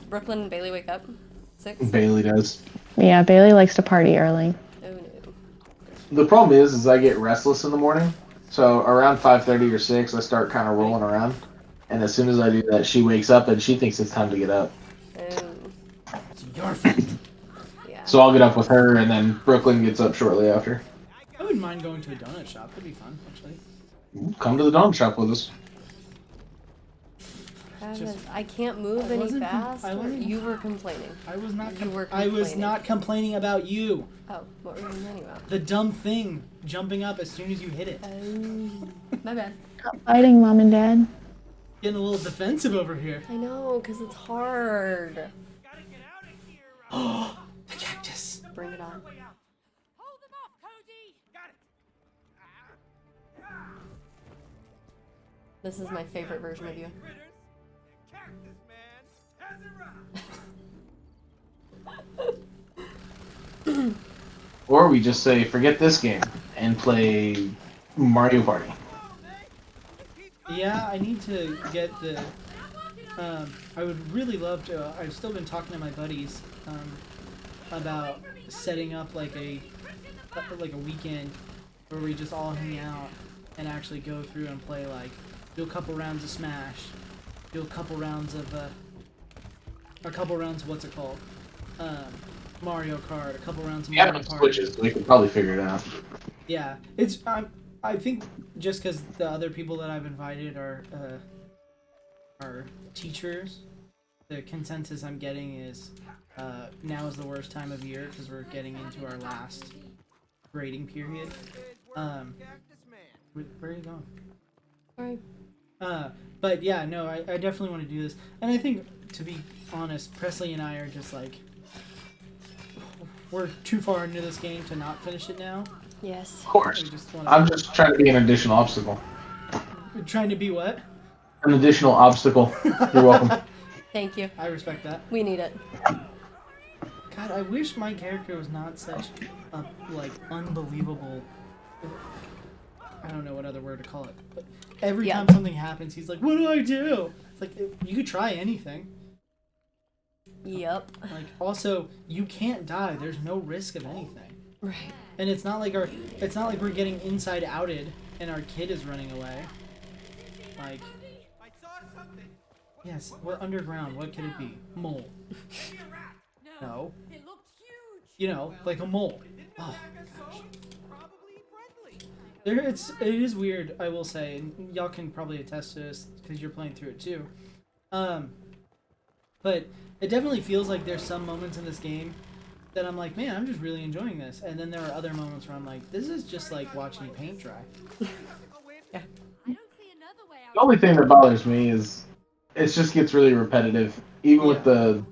Brooklyn and Bailey wake up? 6? Bailey does. Yeah, Bailey likes to party early. Oh no. The problem is I get restless in the morning. So around 5:30 or 6, I start kind of rolling around. And as soon as I do that, she wakes up and she thinks it's time to get up. it's your fault. Yeah. So I'll get up with her, and then Brooklyn gets up shortly after. I wouldn't mind going to a donut shop. That'd be fun, actually. Come to the donut shop with us. Travis, I can't move I any wasn't com- I faster. wasn't- You were complaining. I was not. You were I was complaining. not complaining about you. Oh, what were you complaining about? The dumb thing jumping up as soon as you hit it. Oh, my bad. Stop fighting, Mom and Dad. Getting a little defensive over here. I know, because it's hard. Oh, the cactus. Bring it on. Hold them off, Cody! This is my favorite version of you. Cactus Man has arrived. Or we just say, forget this game, and play Mario Party. Yeah, I need to get the. I would really love to. I've still been talking to my buddies about setting up like a weekend where we just all hang out and actually go through and play, like, do a couple rounds of Smash, do a couple rounds of what's it called, Mario Kart, a couple rounds of Yeah, Mario enough Party. switches, we could probably figure it out. Yeah, it's I think just because the other people that I've invited are teachers, the consensus I'm getting is now is the worst time of year because we're getting into our last grading period. Where are you going? Sorry. But yeah, no, I definitely want to do this, and I think, to be honest, Presley and I are just like, we're too far into this game to not finish it now. Yes. Of course. We just wanna, I'm just trying to be an additional obstacle. we're trying to be what? An additional obstacle. You're welcome. Thank you. I respect that. We need it. God, I wish my character was not such a, like, unbelievable... I don't know what other word to call it, but every Yeah. time something happens, he's like, what do I do? It's like, you could try anything. Yep. Like, also, you can't die. There's no risk of anything. Right. And it's not like we're getting inside outed and our kid is running away. Like, I saw something. yes, we're underground. What could it be? Mole. Maybe a rat. No. It looked huge! You know, like a mole. Oh. So probably friendly. It is weird, I will say, and y'all can probably attest to this because you're playing through it too. But it definitely feels like there's some moments in this game that I'm like, man, I'm just really enjoying this, and then there are other moments where I'm like, this is just like watching paint dry. I don't see another way out. The only thing that bothers me is it just gets really repetitive. Even with the,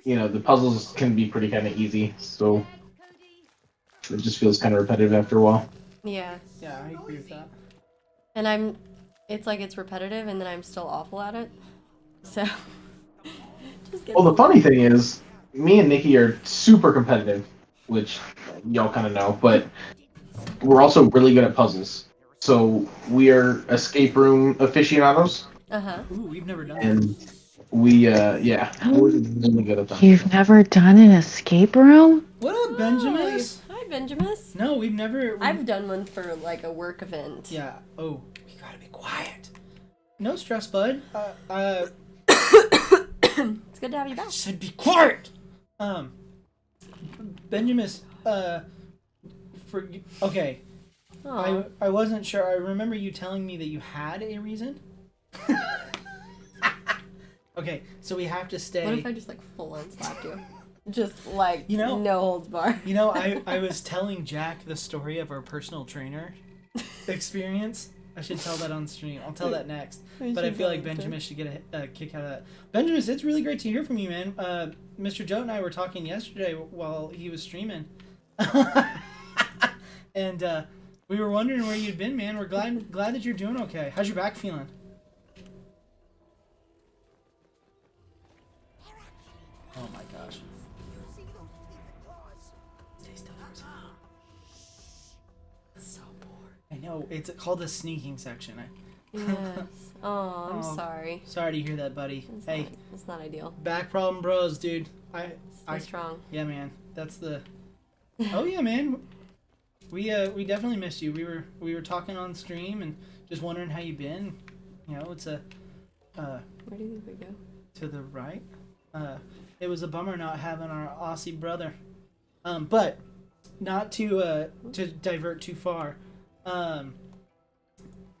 the puzzles can be pretty kind of easy, so Cody, it just feels kind of repetitive after a while. Yeah. Yeah, I agree with that. And it's like it's repetitive and then I'm still awful at it. So. Just get Well, the funny thing is, me and Nikki are super competitive, which y'all kind of know, but we're also really good at puzzles. So we are escape room aficionados, Uh-huh. Ooh, we've never done that. and we're really good at them. You've never done an escape room? What up, Benjamin? Hi, Benjamin. No, we've never. I've done one for like a work event. Yeah. Oh, we gotta be quiet. No stress, bud. It's good to have you back. Said be quiet. Benjamin, okay. Aw. I wasn't sure. I remember you telling me that you had a reason. Okay, so we have to stay. What if I just like full on slapped you? Just like, You know- no holds bar. You know, I was telling Jack the story of our personal trainer experience. I should tell that on stream. I'll tell that next. We But I should feel tell like that Benjamin should get a kick out of that. Benjamin, it's really great to hear from you, man. Mr. Joe and I were talking yesterday while he was streaming. And we were wondering where you'd been, man. We're glad that you're doing okay. How's your back feeling? Oh my gosh. Stay still for a second. It's so bored. I know, it's called the sneaking section. Yes. Oh, I'm Oh. sorry. Sorry to hear that, buddy. It's Hey, not, it's not ideal. back problem bros, dude. Stay strong. Yeah, man. That's the. Oh yeah, man. We definitely missed you. We were talking on stream and just wondering how you been. You know, it's a Where do you think we go? to the right. It was a bummer not having our Aussie brother. But not to divert too far.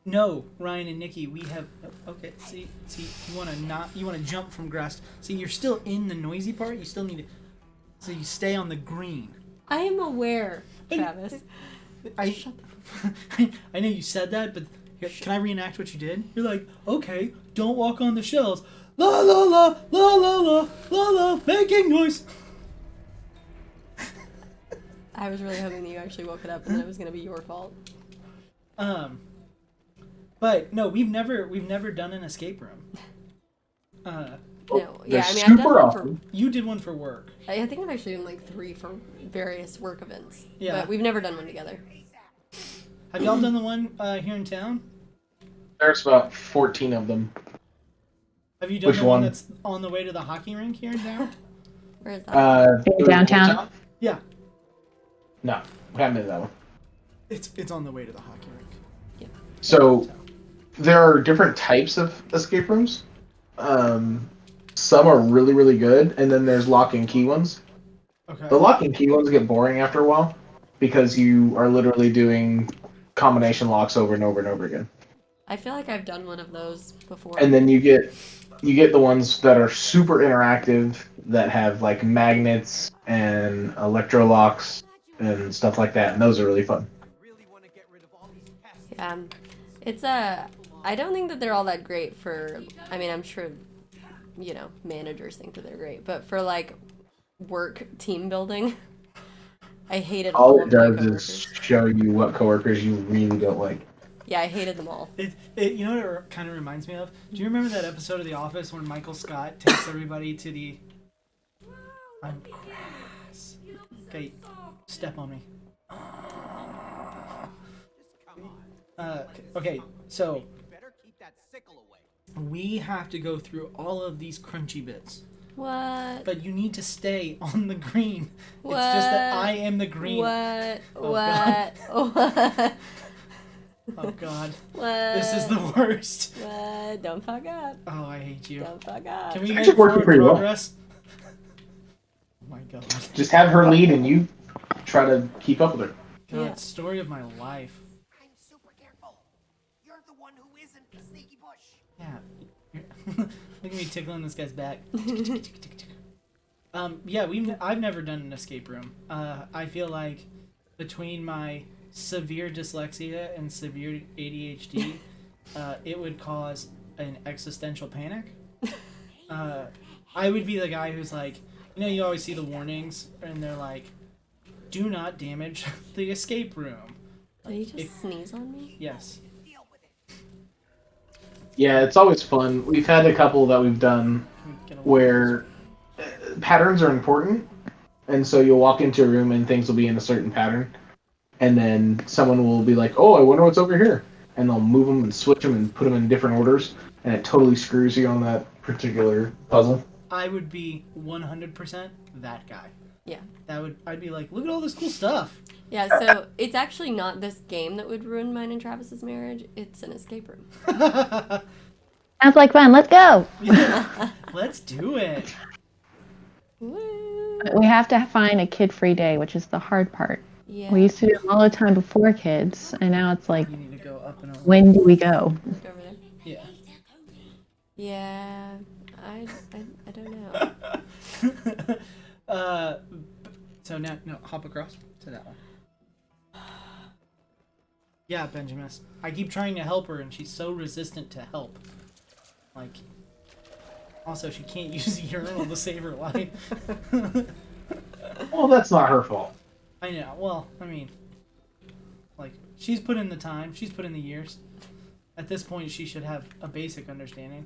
No, Ryan and Nikki, we have. Okay, see, you wanna jump from grass. See, you're still in the noisy part. You still need to. So you stay on the green. I am aware, Travis. I I know you said that, but here, can I reenact what you did? You're like, okay, don't walk on the shells. La la la la la la la la, making noise. I was really hoping that you actually woke it up and then it was gonna be your fault. But no, we've never done an escape room. No, They're yeah, I mean I've done super one awesome. You did one for work. I think I've actually done like 3 for various work events. Yeah. But we've never done one together. Have y'all done the one here in town? There's about 14 of them. Have you done Which the one one? that's on the way to the hockey rink here in town? Where is that? Downtown? Yeah, No, we haven't been to that one. it's on the way to the hockey rink. So there are different types of escape rooms. Some are really, really good, and then there's lock and key ones. Okay. The lock and key ones get boring after a while because you are literally doing combination locks over and over and over again. I feel like I've done one of those before. And then you get the ones that are super interactive that have like magnets and electro locks and stuff like that, and those are really fun. Really want to get rid of all these pests. Yeah. It's I don't think that they're all that great for, I mean, I'm sure, you know, managers think that they're great, but for like work team building, I hated All of it my does is coworkers. show you what coworkers you really don't like. Yeah, I hated them all. You know what it kind of reminds me of? Do you remember that episode of The Office when Michael Scott takes everybody to the... I'm grass. Okay, step on me. Okay, so Better keep that sickle away. we have to go through all of these crunchy bits. What? But you need to stay on the green. It's just that What? I am the green. What? Oh, What? What? Oh god. What? This is the worst. What? Don't fuck up. Oh, I hate you. Don't fuck up. Can we Actually make working forward pretty well. progress? Oh my god. Just have her lead and you try to keep up with her. God, Yeah. story of my life. I'm super careful. You're the one who isn't the sneaky bush. Yeah. Look at me tickling this guy's back. Yeah, I've never done an escape room. I feel like between my severe dyslexia and severe ADHD, it would cause an existential panic. I would be the guy who's like, you know, you always see the warnings, and they're like, do not damage the escape room. Did you just If- sneeze on me? Yes. Deal with it. Yeah, it's always fun. We've had a couple that we've done Can we get a- where patterns are important, and so you'll walk into a room and things will be in a certain pattern, and then someone will be like, "Oh, I wonder what's over here," and they'll move them and switch them and put them in different orders, and it totally screws you on that particular puzzle. I would be 100% that guy. Yeah. I'd be like, look at all this cool stuff. Yeah, so it's actually not this game that would ruin mine and Travis's marriage. It's an escape room. Sounds like fun. Let's go. Let's do it. Woo. We have to find a kid-free day, which is the hard part. Yeah. We used to do them all the time before kids, and now it's like, You need to go up and over. when do we go? Look over there. Yeah. Yeah. I don't know. So now, no, hop across to that one. Yeah, Benjamin. I keep trying to help her, and she's so resistant to help. Like, also, she can't use a urinal to save her life. Well, that's not her fault. I know. Well, I mean, like, she's put in the time. She's put in the years. At this point, she should have a basic understanding.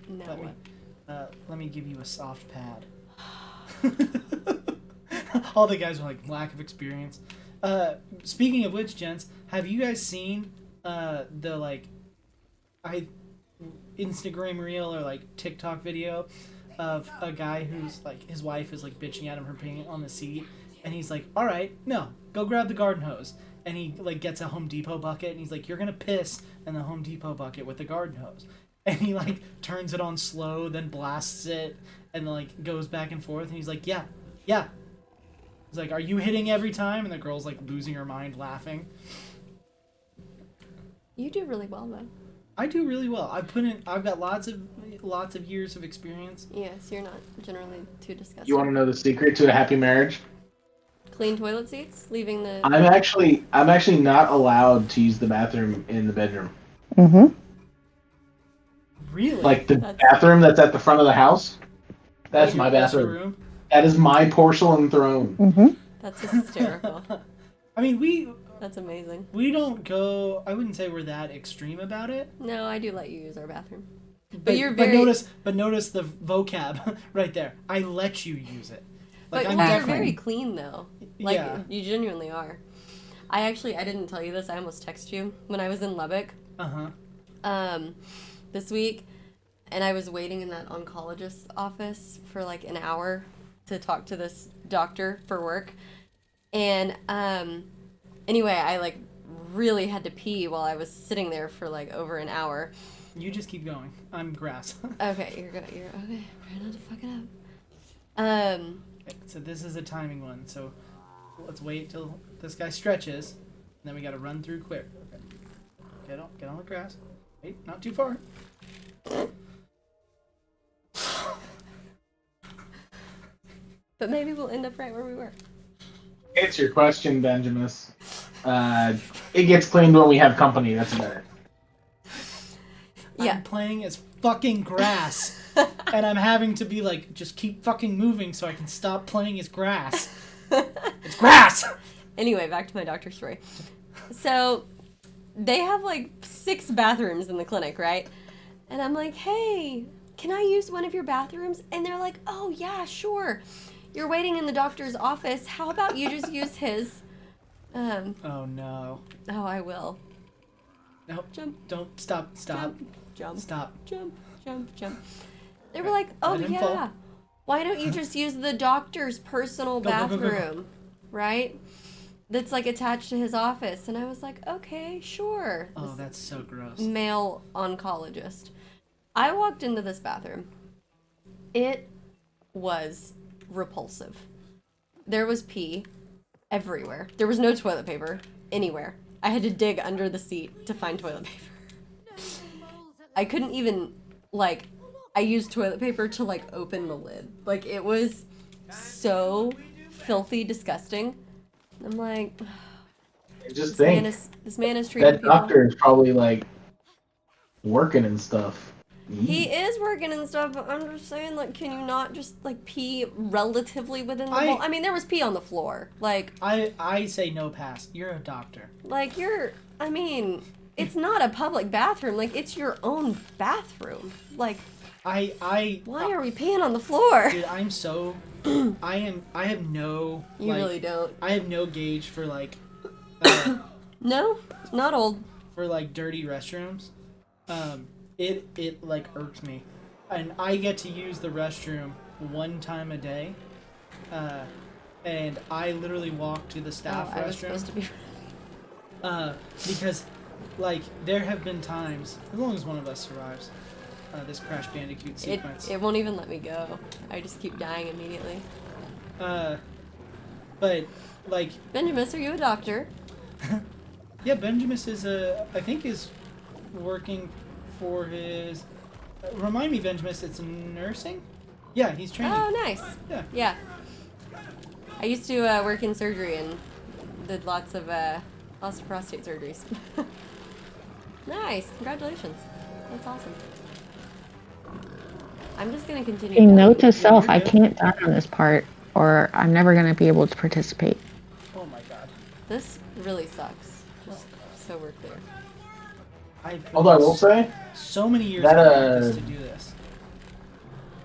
No. Let me give you a soft pad. All the guys are like, lack of experience. Speaking of which, gents, have you guys seen the like Instagram reel or like TikTok video of a guy who's like his wife is like bitching at him for peeing on the seat, and he's like, all right, no, go grab the garden hose, and he like gets a Home Depot bucket, and he's like, you're gonna piss in the Home Depot bucket with the garden hose, and he like turns it on slow, then blasts it, and like goes back and forth, and he's like, yeah. He's like, are you hitting every time? And the girl's like losing her mind laughing. You do really well though. I do really well. I've got lots of years of experience. Yes, you're not generally too disgusting. You want to know the secret to a happy marriage? Clean toilet seats, leaving the. I'm actually not allowed to use the bathroom in the bedroom. Mm-hmm. Really? Like the That's- bathroom that's at the front of the house. That's my That's your bathroom. room? That is my porcelain throne. Mm-hmm. That's hysterical. I mean, That's amazing. we don't go. I wouldn't say we're that extreme about it. No, I do let you use our bathroom. But you're very. notice the vocab right there. I let you use it. Like But I'm you're definitely. very clean though. Like Yeah. you genuinely are. I didn't tell you this. I almost texted you when I was in Lubbock. This week, and I was waiting in that oncologist's office for like an hour to talk to this doctor for work. And anyway, I like really had to pee while I was sitting there for like over an hour. You just keep going. I'm grass. Okay, you're okay. Try not to fuck it up. So this is a timing one. So let's wait till this guy stretches, and then we gotta run through quick. Okay. Get on the grass. Wait, not too far. But maybe we'll end up right where we were. Answer your question, Benjamin. It gets cleaned when we have company. That's about it. Yeah. I'm playing as fucking grass, and I'm having to be like, just keep fucking moving so I can stop playing as grass. It's grass. Anyway, back to my doctor story. So, they have like 6 bathrooms in the clinic, right? And I'm like, hey, can I use one of your bathrooms? And they're like, oh, yeah, sure. You're waiting in the doctor's office. How about you just use his? Oh no. Oh, I will. Nope. Jump. Don't stop. Jump. Stop. Jump. They were like, oh, Let him yeah. fall. Why don't you just use the doctor's personal Go, go, go, go, go. bathroom, right? That's like attached to his office. And I was like, okay, sure. Oh, that's so gross. Male oncologist. I walked into this bathroom. It was repulsive. There was pee everywhere. There was no toilet paper anywhere. I had to dig under the seat to find toilet paper. I couldn't even, like, I used toilet paper to, like, open the lid. Like, it was so filthy disgusting. I'm like, Just this man is treating that people. doctor is probably like working and stuff. He is working and stuff, but I'm just saying, like, can you not just, like, pee relatively within the bowl? I mean, there was pee on the floor. Like, I say no pass. You're a doctor. like, I mean, it's not a public bathroom. Like, it's your own bathroom. Like, why are we peeing on the floor? Dude, I'm so I have no You like, really don't. I have no gauge for like No, not old. for like dirty restrooms. It like irks me. And I get to use the restroom one time a day. And I literally walk to the staff I was restroom. supposed to be. Because like there have been times, as long as one of us survives this Crash Bandicoot sequence. It won't even let me go. I just keep dying immediately. But like, Benjamin, are you a doctor? yeah, Benjamin is I think is working for his. Remind me, Benjamin, it's nursing. Yeah, he's training. Oh, nice. Yeah. Yeah. I used to work in surgery and did lots of prostate surgeries. Nice. Congratulations. That's awesome. I'm just gonna continue. A note to Yeah, self, you're I good. can't die on this part, or I'm never going to be able to participate. Oh my god. This really sucks. Just so we're clear. Although I will say, so many years that, of practice to do this.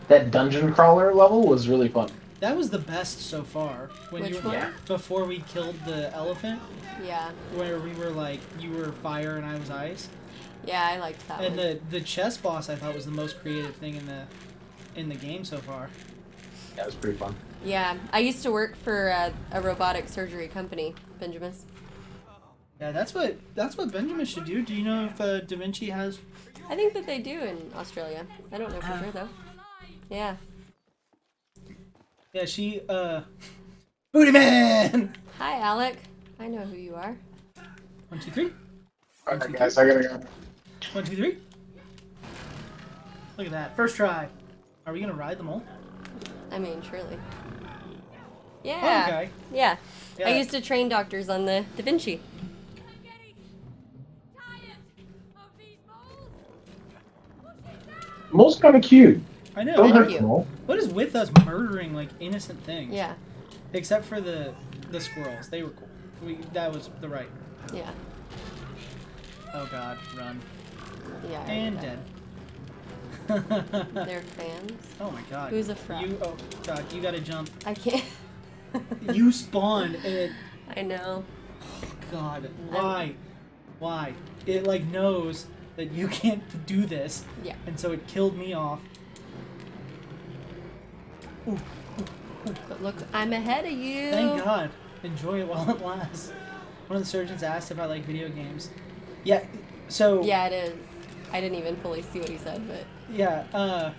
that dungeon crawler level was really fun. That was the best so far. When Which you one? Yeah. before we killed the elephant, Yeah. where we were like you were fire and I was ice. Yeah, I liked that And one. the chess boss I thought was the most creative thing in the game so far. That was pretty fun. Yeah, I used to work for a robotic surgery company, Benjamin's. Yeah, that's what Benjamin should do. Do you know if Da Vinci has? I think that they do in Australia. I don't know for sure though. Yeah. Yeah, she Booty Man. Hi, Alec. I know who you are. 1, 2, 3. Alright, guys, I gotta go. 1, 2, 3. Look at that. First try. Are we gonna ride them all? I mean, surely. Yeah. Okay. Yeah. I Yeah. used to train doctors on the Da Vinci. I'm getting tired of these moles. Mole's kind of cute. I know. Don't Thank hurt you. the mole. What is with us murdering like innocent things? Yeah. Except for the squirrels. They were cool. That was the right. Yeah. Oh god, run. Yeah. I And like dead. that. They're fans. Oh my god. Who's a frog? Oh god, you gotta jump. I can't. You spawned and it. I know. God, why? Why? It like knows that you can't do this. Yeah. And so it killed me off. Ooh, But look, I'm ahead of you. thank God. Enjoy it while it lasts. One of the surgeons asked if I like video games. Yeah. So. Yeah, it is. I didn't even fully see what he said, but Yeah,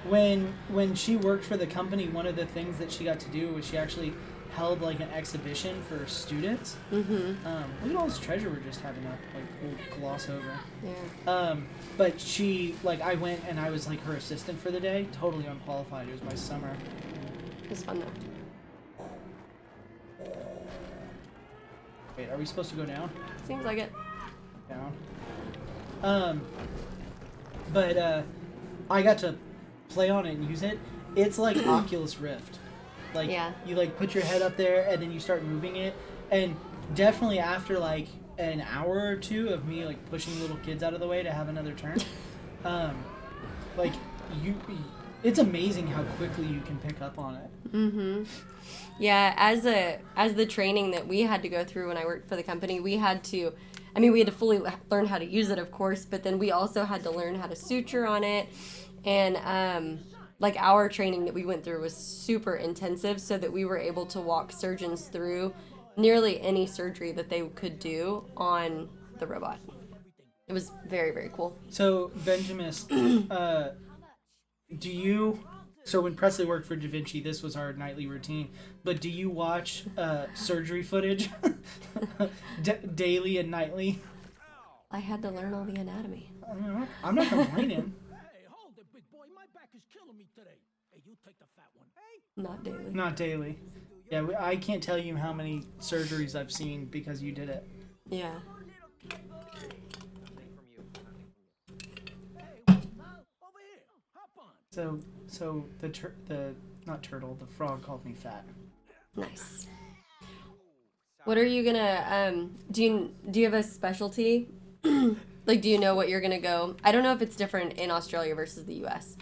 when she worked for the company, one of the things that she got to do was she actually held like an exhibition for students. Look at all this treasure we're just having to like cool gloss over. yeah. But she I went and I was like her assistant for the day, totally unqualified. It was my summer. It was fun though. Wait, are we supposed to go down? Seems like it. Down. But I got to play on it and use it. It's like Oculus Rift. Like Yeah. you like put your head up there and then you start moving it, and definitely after like an hour or two of me like pushing little kids out of the way to have another turn, like it's amazing how quickly you can pick up on it. Yeah, as the training that we had to go through when I worked for the company, we had to fully learn how to use it, of course, but then we also had to learn how to suture on it. And like our training that we went through was super intensive so that we were able to walk surgeons through nearly any surgery that they could do on the robot. It was very, very cool. So Benjamin, do you? So when Presley worked for Da Vinci, this was our nightly routine. But do you watch surgery footage daily and nightly? I had to learn all the anatomy. I'm not complaining. Hey, hold it, big boy. My back is killing me today. Hey, you take the fat one. Hey. Not daily. Not daily. Yeah, I can't tell you how many surgeries I've seen because you did it. Yeah. Over here. Hop on. So the not turtle, the frog called me fat. Nice. What are you gonna do you have a specialty? Like, do you know what you're gonna go? I don't know if it's different in Australia versus the US.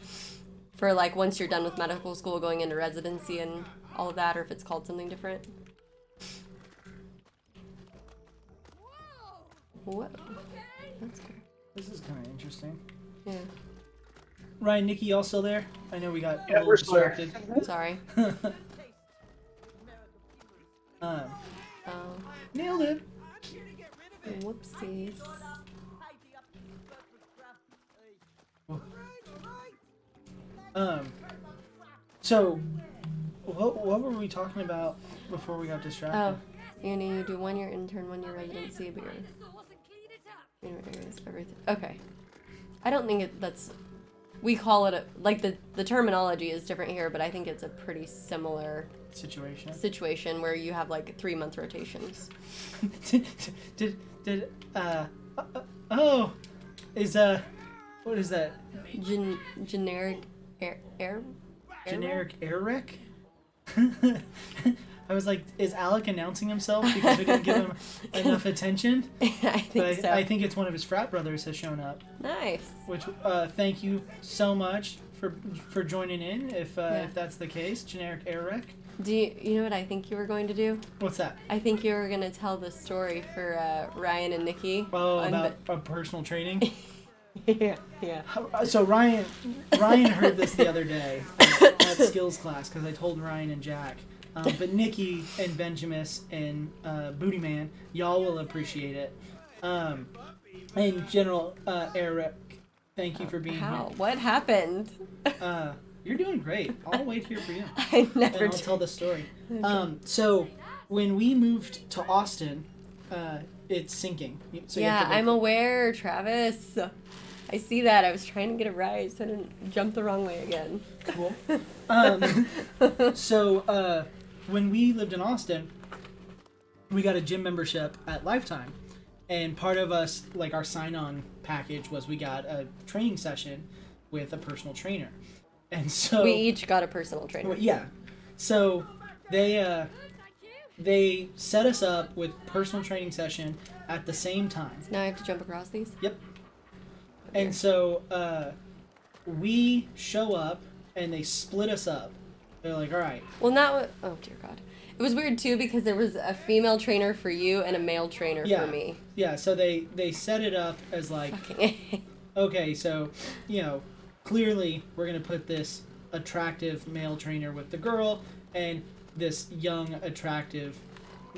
For like once you're done with medical school, going into residency and all of that, or if it's called something different. Whoa. That's cool. This is kind of interesting. Yeah. Ryan, Nikki, y'all still there? I know we got a Yeah, little we're still there. distracted. Sorry. Um, Oh. nailed it. Whoopsies. So, what what were we talking about before we got distracted? Oh, you do 1 year intern, 1 year residency, but you're everything. Okay. I don't think that's. We call it like the terminology is different here, but I think it's a pretty similar situation where you have like 3-month rotations. What is that? Generic air Generic air wreck? I was like, is Alec announcing himself because we didn't give him enough attention? I think so. I think it's one of his frat brothers has shown up. Nice. Which, thank you so much for joining in. If that's the case, generic air wreck. Do you know what I think you were going to do? What's that? I think you were going to tell the story for Ryan and Nikki. Oh, about personal training. Yeah. So Ryan heard this the other day at skills class because I told Ryan and Jack. But Nikki and Benjamin and Booty Man, y'all will appreciate it. And General Eric, thank you for being here. What happened? You're doing great. I'll wait here for you. I never. And I'll tell the story. So when we moved to Austin, it's sinking. So yeah, I'm aware, Travis. I see that. I was trying to get it right, so I didn't jump the wrong way again. Cool. So when we lived in Austin, we got a gym membership at Lifetime. And part of us, like our sign-on package was we got a training session with a personal trainer. And so we each got a personal trainer. Well, yeah. So they set us up with personal training session at the same time. Now I have to jump across these? Yep. And so we show up and they split us up. They're like, all right. Well, oh dear God. It was weird too because there was a female trainer for you and a male trainer for me. Yeah, so they set it up as like, okay, so, clearly we're going to put this attractive male trainer with the girl and this young, attractive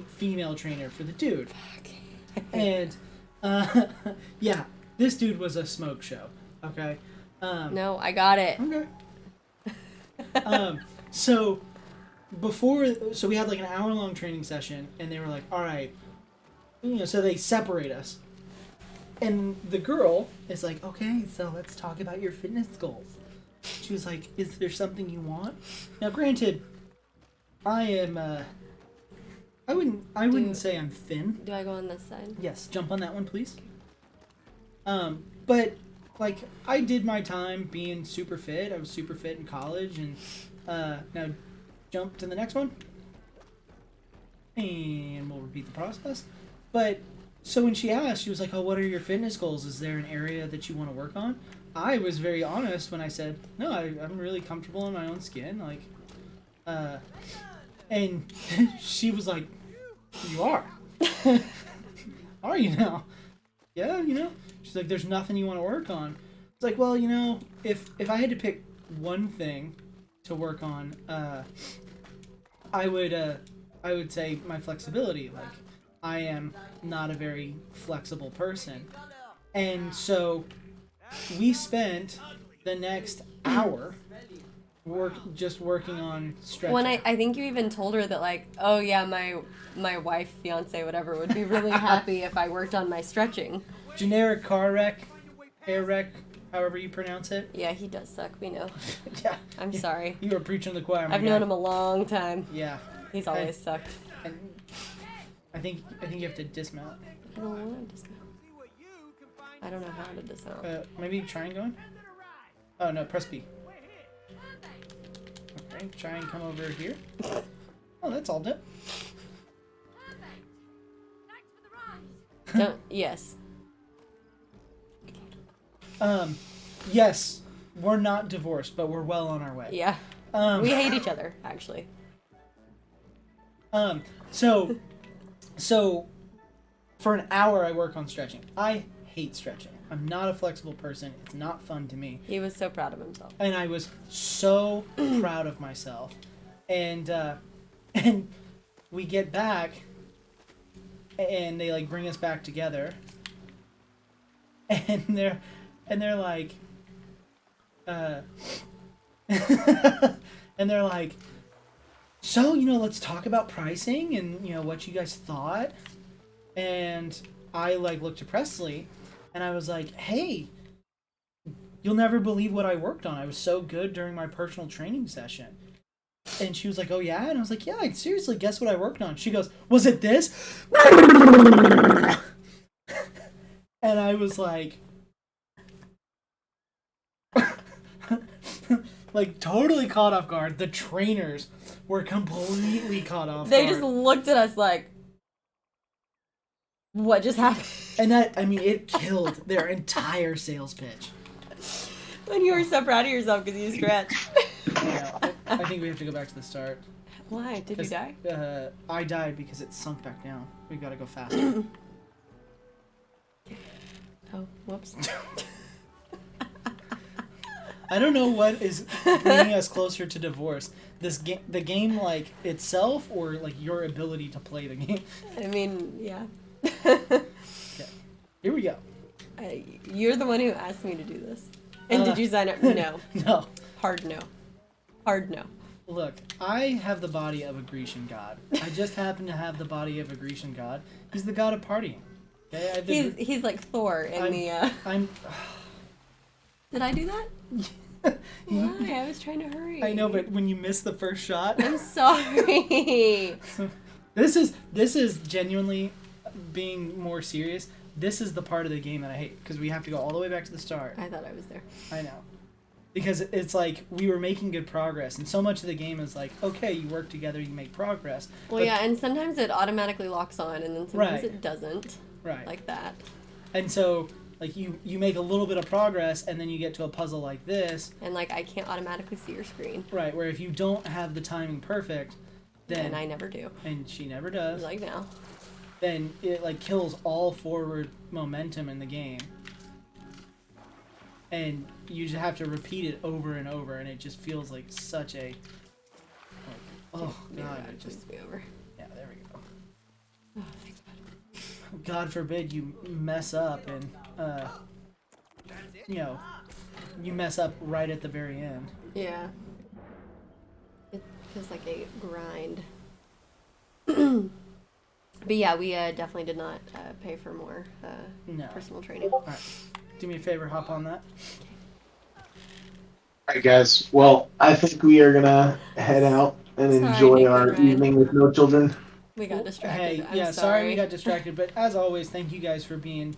female trainer for the dude. And, yeah, this dude was a smoke show, okay? No, I got it. Okay. So we had like an hour-long training session, and they were like, all right, so they separate us. And the girl is like, okay, so let's talk about your fitness goals. She was like, is there something you want? Now, granted, I am, I wouldn't say I'm thin. Do I go on this side? Yes, jump on that one, please. But, like, I did my time being super fit. I was super fit in college, and, now jump to the next one. And we'll repeat the process. But, so when she asked, she was like, oh, what are your fitness goals? Is there an area that you want to work on? I was very honest when I said, no, I'm really comfortable in my own skin. Like, and she was like, you are. Are you now? Yeah, She's like, there's nothing you want to work on. It's like, well, if I had to pick one thing to work on, I would say my flexibility. Like, I am not a very flexible person. And so we spent the next hour working on stretching. Well, I think you even told her that, like, oh yeah, my wife, fiance, whatever, would be really happy if I worked on my stretching. Generic car wreck, air wreck, however you pronounce it. Yeah, he does suck, we know. Yeah. I'm sorry. You were preaching to the choir, I've known him a long time. Yeah. He's always sucked. And I think you have to dismount. I don't want to dismount. I don't know how to dismount. Maybe try and go in? Oh, no, press B. Okay, try and come over here. Oh, that's all done. Yes. Yes, we're not divorced, but we're well on our way. Yeah. We hate each other, actually. So for an hour I work on stretching. I hate stretching. I'm not a flexible person. It's not fun to me. He was so proud of himself. And I was so proud of myself. And we get back and they like bring us back together. And they're like and they're like, So, let's talk about pricing and, what you guys thought. And I, looked to Presley, and I was like, hey, you'll never believe what I worked on. I was so good during my personal training session. And she was like, oh, yeah? And I was like, yeah, seriously, guess what I worked on? She goes, was it this? And I was like... totally caught off guard. The trainers were completely caught off They guard. just looked at us like, what just happened? And it killed their entire sales pitch. When you were so proud of yourself because you stretched. Yeah, I think we have to go back to the start. Why? Did you die? I died because it sunk back down. We gotta go faster. Oh, whoops. I don't know what is bringing us closer to divorce. The game itself, or your ability to play the game. I mean, yeah. Okay, here we go. You're the one who asked me to do this. And did you sign up? No. No. Hard no. Hard no. Look, I have the body of a Grecian god. I just happen to have the body of a Grecian god. He's the god of partying. Okay? He's like Thor in I'm. Did I do that? Why? I was trying to hurry. I know, but when you miss the first shot. I'm sorry. This is genuinely being more serious. This is the part of the game that I hate because we have to go all the way back to the start. I thought I was there. I know. Because it's like we were making good progress, and so much of the game is like, okay, you work together, you make progress. Well, but, yeah, and sometimes it automatically locks on, and then sometimes it doesn't. Right. Like that. And so, you make a little bit of progress, and then you get to a puzzle like this. And, I can't automatically see your screen. Right, where if you don't have the timing perfect, then... And I never do. And she never does. Like now. Then it, kills all forward momentum in the game. And you just have to repeat it over and over, and it just feels like such a... oh, God. It just... be over. Yeah, there we go. Oh, thank God. God forbid you mess up and, you mess up right at the very end. Yeah. It feels like a grind. But yeah, we definitely did not pay for more No. personal training. Alright. Do me a favor, hop on that. Alright, guys. Well, I think we are gonna head out and Sorry, enjoy Nick our and Ryan. evening with no children. We got distracted. Hey, I'm yeah, sorry. we got distracted, but as always, thank you guys for being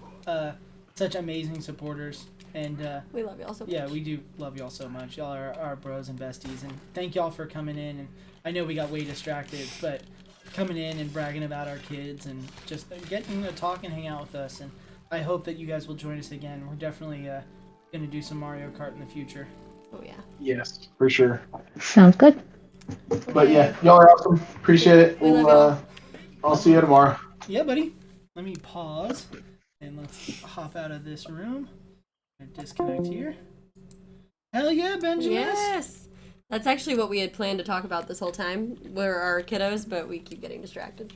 such amazing supporters. And We love y'all so much. yeah, we do love y'all so much. Y'all are our bros and besties, and thank y'all for coming in. And I know we got way distracted, but coming in and bragging about our kids and just getting to talk and hang out with us. And I hope that you guys will join us again. We're definitely gonna do some Mario Kart in the future. Oh, yeah. Yes, for sure. Sounds good. But yeah, y'all are awesome. Appreciate it. We love We'll I'll see you tomorrow. Yeah, buddy. Let me pause and let's hop out of this room and disconnect here. Hell yeah, Benjamin. Yes! That's actually what we had planned to talk about this whole time. We're our kiddos, but we keep getting distracted.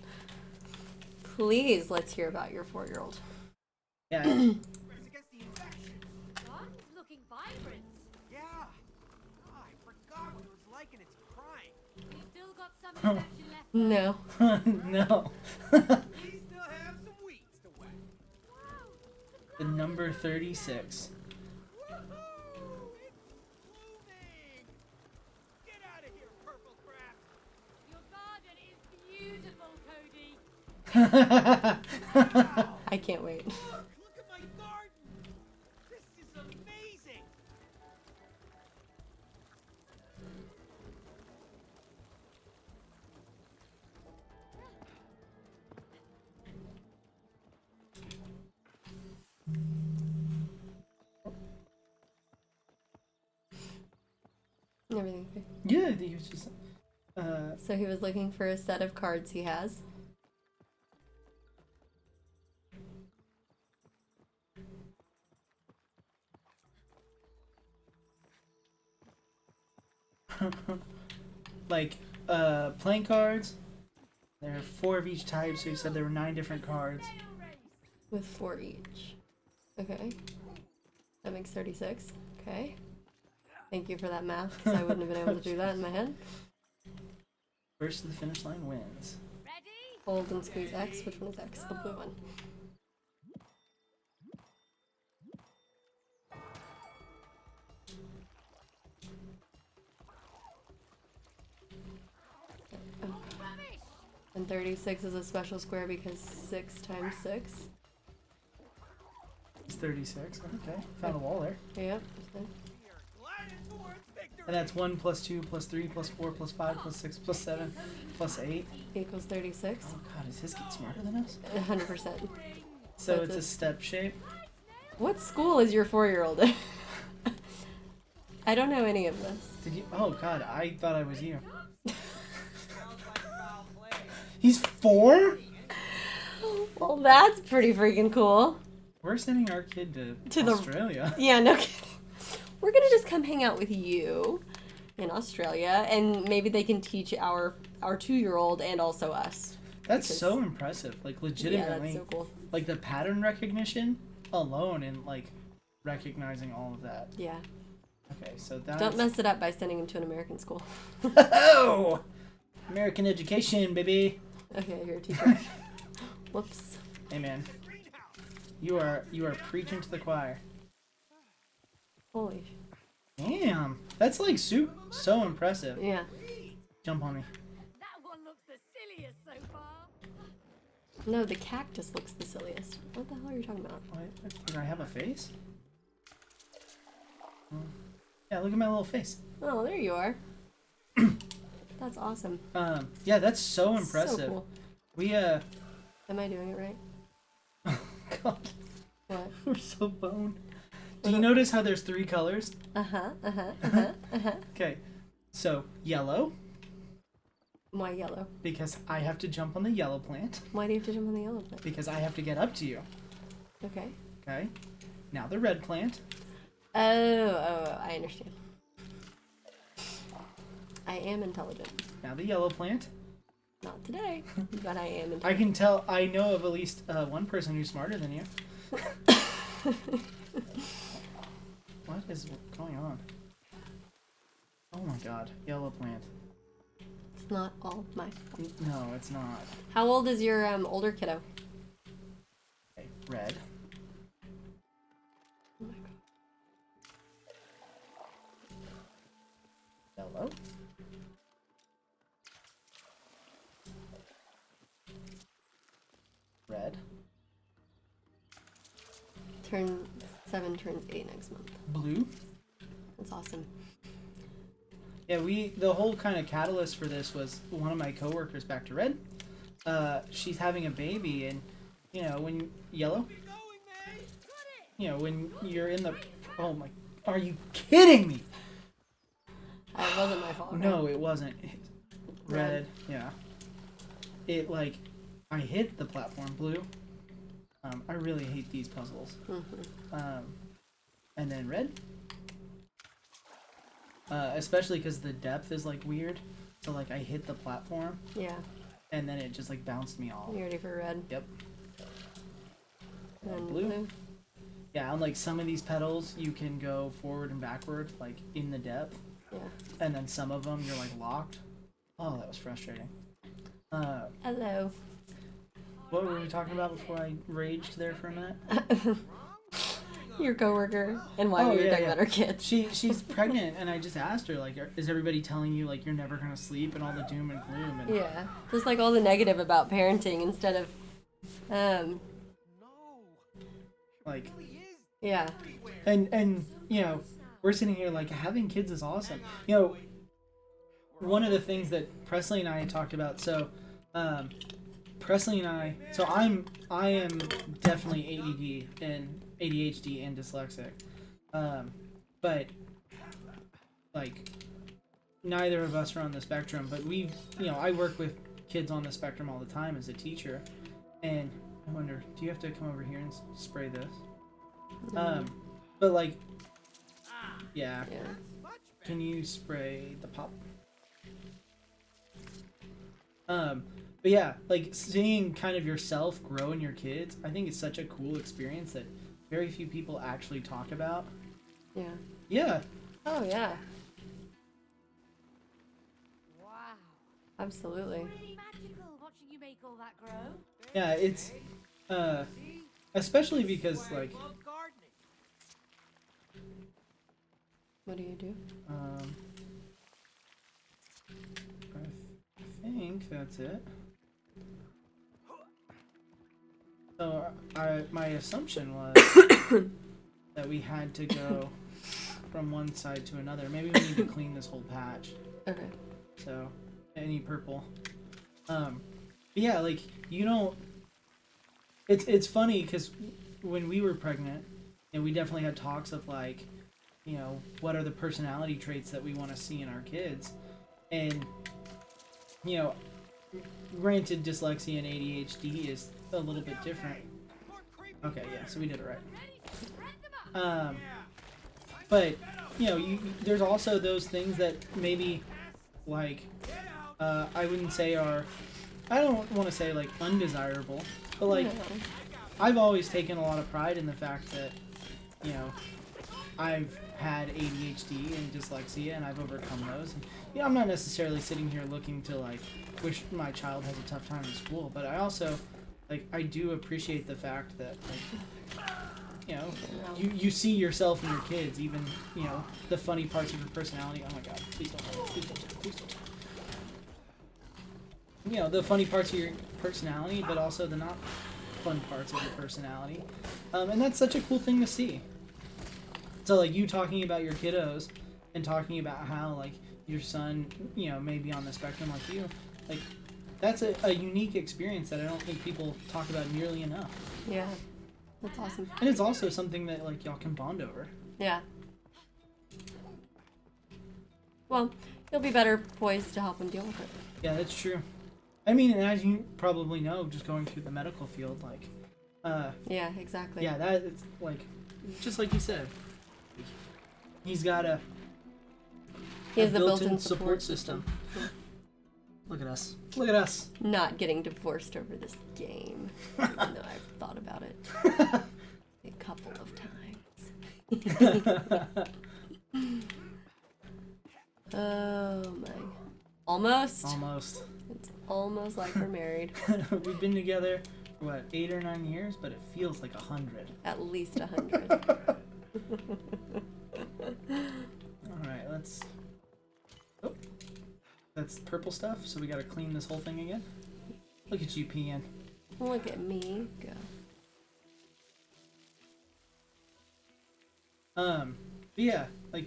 Please, let's hear about your 4-year-old. Yeah. It's against the infection. Son, looking vibrant. Yeah. Oh, I forgot what it was like in its prime. We've still got some infection left. No. No. We still have some weeds to wet. The number 36. Woohoo! It's blooming! Get out of here, purple crap! Your garden is beautiful, Cody. I can't wait. Look at my garden! This is amazing! Everything okay? Yeah, I think it was just. So he was looking for a set of cards he has. Playing cards. There are 4 of each type, so he said there were 9 different cards. With 4 each. Okay. That makes 36. Okay. Thank you for that math, because I wouldn't have been able to do that in my head. First to the finish line wins. Ready? Hold and squeeze X. Which one is X? The blue one. And 36 is a special square because 6 times 6. It's 36. Okay, found a wall there. Yep. And that's 1 plus 2 plus 3 plus 4 plus 5 plus 6 plus 7 plus 8. Equals 36. Oh god, is his kid smarter than us? 100%. So That's it's a it. step shape. What school is your 4-year-old in? I don't know any of this. Did you? Oh god, I thought I was you. He's 4? Well, that's pretty freaking cool. We're sending our kid to the- Australia. Yeah, no kidding. We're gonna just come hang out with you in Australia, and maybe they can teach our 2-year-old and also us. That's Because- so impressive. Like Yeah, legitimately, that's so cool. like the pattern recognition alone and like recognizing all of that. Yeah. Okay, so that's Don't mess it up by sending him to an American school. Oh! American education, baby. Okay, you're a teacher. Whoops. Hey man. You are preaching to the choir. Holy. Damn. That's like so impressive. Yeah. Jump on me. That one looks the silliest so far. No, the cactus looks the silliest. What the hell are you talking about? What? Do I have a face? Yeah, look at my little face. Oh, there you are. That's awesome. Yeah, that's so impressive. So cool. We Am I doing it right? God, What? we're so boned. Do you notice how there's 3 colors? Okay, so yellow, Why yellow? because I have to jump on the yellow plant, Why do you have to jump on the yellow plant? because I have to get up to you. Okay. Okay, now the red plant. Oh, I understand. I am intelligent. Now the yellow plant. Not today, but I am I intelligent. can tell, I know of at least one person who's smarter than you. What is going on? Oh my god, yellow plant. It's not all my fault. No, it's not. How old is your older kiddo? Okay, red. Oh my god. Yellow. Red. Turn 7 turns 8 next month. Blue. That's awesome. Yeah, the whole kind of catalyst for this was one of my coworkers back to red. She's having a baby, and you know when yellow. You know when you're in the. Oh my! Are you kidding me? It wasn't my fault. No, it wasn't. Red. Yeah. It like, I hit the platform blue. I really hate these puzzles. And then red. Especially because the depth is like weird. So like I hit the platform Yeah. and then it just like bounced me off. You ready for red? Yep. And Blue. Yeah, on like some of these pedals you can go forward and backward like in the depth. Yeah. And then some of them you're like locked. Oh, that was frustrating. Hello. What were we talking about before I raged there for a minute? Your coworker and why Oh, we were yeah, talking yeah. about our kids. She's pregnant, and I just asked her like, is everybody telling you like you're never gonna sleep and all the doom and gloom? And Yeah. Just like all the negative about parenting instead of like, yeah. and you know, we're sitting here like having kids is awesome. You know, one of the things that Presley and I had talked about. So, Presley and I. So I am definitely ADD and ADHD and dyslexic, but like neither of us are on the spectrum. But we, you know, I work with kids on the spectrum all the time as a teacher, and I wonder, do you have to come over here and spray this? But like, yeah. Yeah. Can you spray the pop? But yeah, like seeing kind of yourself grow in your kids, I think it's such a cool experience that very few people actually talk about. Yeah. Yeah. Oh yeah. Wow. Absolutely. Pretty magical watching you make all that grow. Yeah, it's especially because like What do you do? I think that's it. So my assumption was that we had to go from one side to another. Maybe we need to clean this whole patch. Okay. So any purple. But yeah, like you don't. It's funny because when we were pregnant, and we definitely had talks of like, you know, what are the personality traits that we want to see in our kids, and you know, granted, dyslexia and ADHD is a little bit different. Okay, yeah, so we did it right. But you know, there's also those things that maybe like I wouldn't say are, I don't want to say like undesirable, but like I've always taken a lot of pride in the fact that, you know, I've had ADHD and dyslexia and I've overcome those. And, you know, I'm not necessarily sitting here looking to like wish my child has a tough time in school, but I also like I do appreciate the fact that like, you know, you see yourself in your kids, even, you know, the funny parts of your personality. Oh my god, please don't, please don't, please don't. You know, the funny parts of your personality, but also the not fun parts of your personality. And that's such a cool thing to see. So, like, you talking about your kiddos and talking about how, like, your son, you know, may be on the spectrum like you, like, that's a unique experience that I don't think people talk about nearly enough. Yeah. That's awesome. And it's also something that, like, y'all can bond over. Yeah. Well, you'll be better poised to help him deal with it. Yeah, that's true. I mean, and as you probably know, just going through the medical field, like, yeah, exactly. yeah, that it's like, just like you said, he's got a built-in support system. Look at us. Look at us. Not getting divorced over this game, even though I've thought about it a couple of times. Oh my. Almost. Almost. It's almost like we're married. We've been together for what, 8 or 9 years, but it feels like 100. At least 100. Alright, let's... Oh. That's purple stuff, so we gotta clean this whole thing again. Look at you peeing. Look at me go. But yeah, like,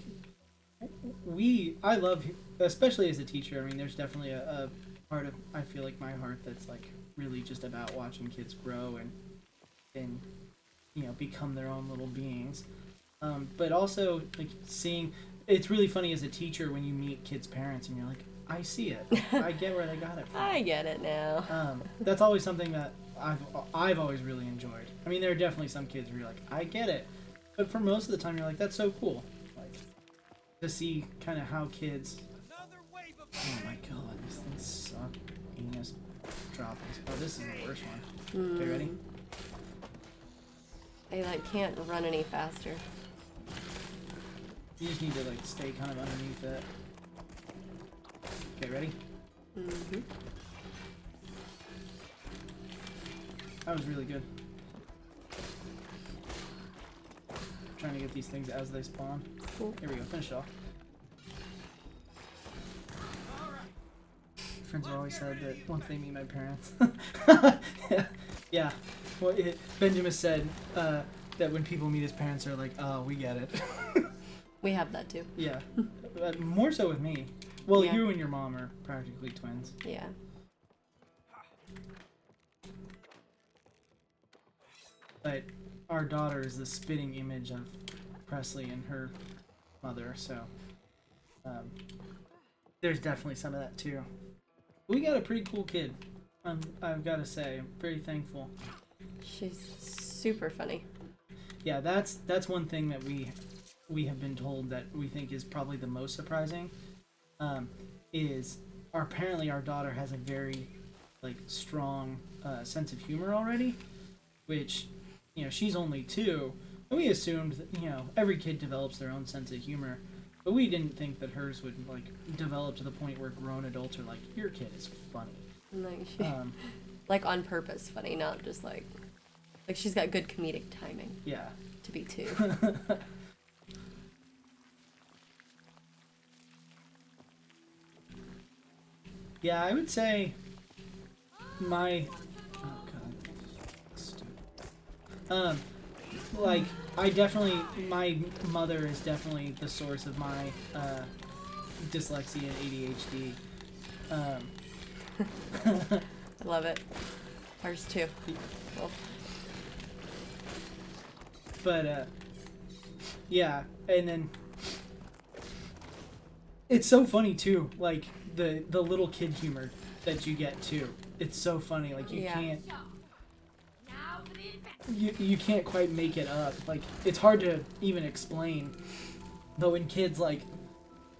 I love, especially as a teacher, I mean, there's definitely a part of, I feel like, my heart that's, like, really just about watching kids grow and you know, become their own little beings. But also, like, seeing, it's really funny as a teacher when you meet kids' parents and you're like, I see it. I get where they got it from. I get it now. That's always something that I've always really enjoyed. I mean, there are definitely some kids where you're like, I get it. But for most of the time, you're like, that's so cool. Like, to see kind of how kids... Oh my god, these things suck. Anus droppings. Oh, this is the worst one. Okay, ready? I, like, can't run any faster. You just need to, like, stay kind of underneath it. Okay, ready? Mm-hmm. That was really good. Trying to get these things as they spawn. Cool. Here we go, finish it off. Friends have always said that once they meet my parents. Yeah. Well, Benjamin said that when people meet his parents, they're like, oh, we get it. We have that too. Yeah. More so with me. Well, Yeah. you and your mom are practically twins. Yeah. But our daughter is the spitting image of Presley and her mother, so there's definitely some of that too. We got a pretty cool kid. I've got to say, I'm very thankful. She's super funny. Yeah, that's one thing that we have been told that we think is probably the most surprising. Is apparently our daughter has a very like strong sense of humor already, which, you know, she's only 2, and we assumed that, you know, every kid develops their own sense of humor, But we didn't think that hers would like develop to the point where grown adults are like, your kid is funny. Like, like on purpose funny, not just like she's got good comedic timing. Yeah. To be 2. Yeah, I would say my oh god, stupid. Like I definitely my mother is definitely the source of my dyslexia and ADHD. I love it. Ours too. Well, but yeah, and then it's so funny too, like the little kid humor that you get too. It's so funny, like you can't you can't quite make it up. Like it's hard to even explain. Though when kids like,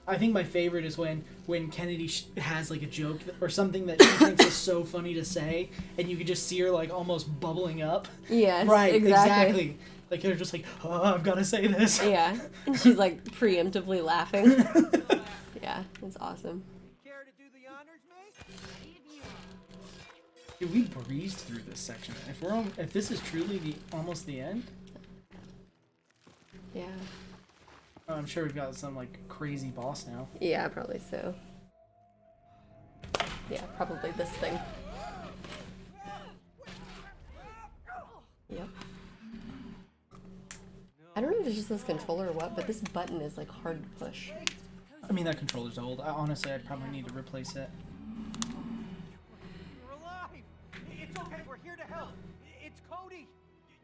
I think my favorite is when Kennedy has like a joke or something that she thinks is so funny to say, and you can just see her like almost bubbling up. Yes, right, exactly. Like they're just like, oh, I've got to say this. Yeah, and she's like preemptively laughing. Yeah, it's awesome. Care to do the honors, mate? Dude, we breezed through this section. If this is truly almost the end. Yeah. Oh, I'm sure we've got some like crazy boss now. Yeah, probably so. Yeah, probably this thing. Yep. I don't know if it's just this controller or what, but this button is like hard to push. I mean, that controller's old. Honestly, I'd probably need to replace it. You're alive! It's okay, we're here to help. It's Cody.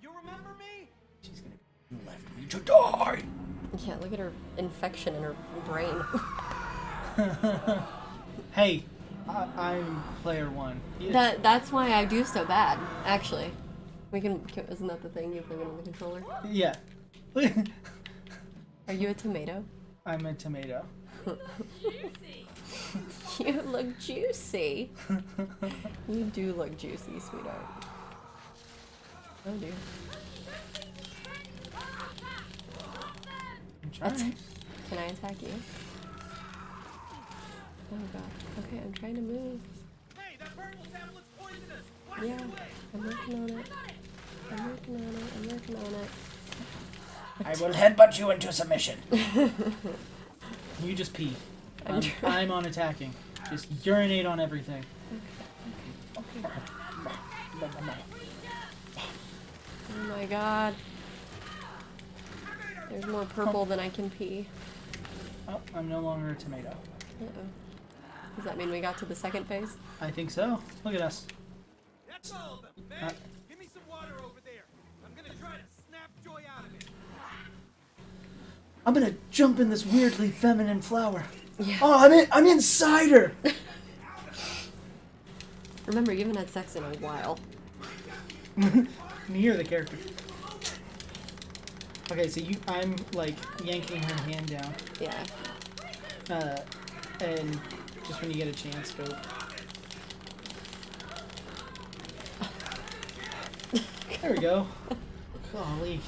You remember me? She's gonna be left me to die. Yeah, look at her infection in her brain. Hey, I'm player 1. That's why I do so bad, actually. Isn't that the thing? You play with the controller? Yeah. Are you a tomato? I'm a tomato. You look juicy. You do look juicy, sweetheart. Oh dear. I'm trying. Can I attack you? Oh god. Okay, I'm trying to move. Hey, that purple sample looks poisonous! Watch Yeah, your way. I'm working on it. I'm working on it. I'm working on it. I will headbutt you into submission. You just pee. I'm on attacking. Just urinate on everything. Okay. Oh my god. There's more purple than I can pee. Oh, I'm no longer a tomato. Uh-oh. Does that mean we got to the second phase? I think so. Look at us. That's all of them. Man, give me some water over there. I'm gonna try to snap Joy out of it. I'm gonna jump in this weirdly feminine flower. Yeah. Oh, I'm inside her. Remember, you haven't had sex in a while. You're the character. Okay, so I'm like yanking her hand down. Yeah. And just when you get a chance, go. There we go. Golly.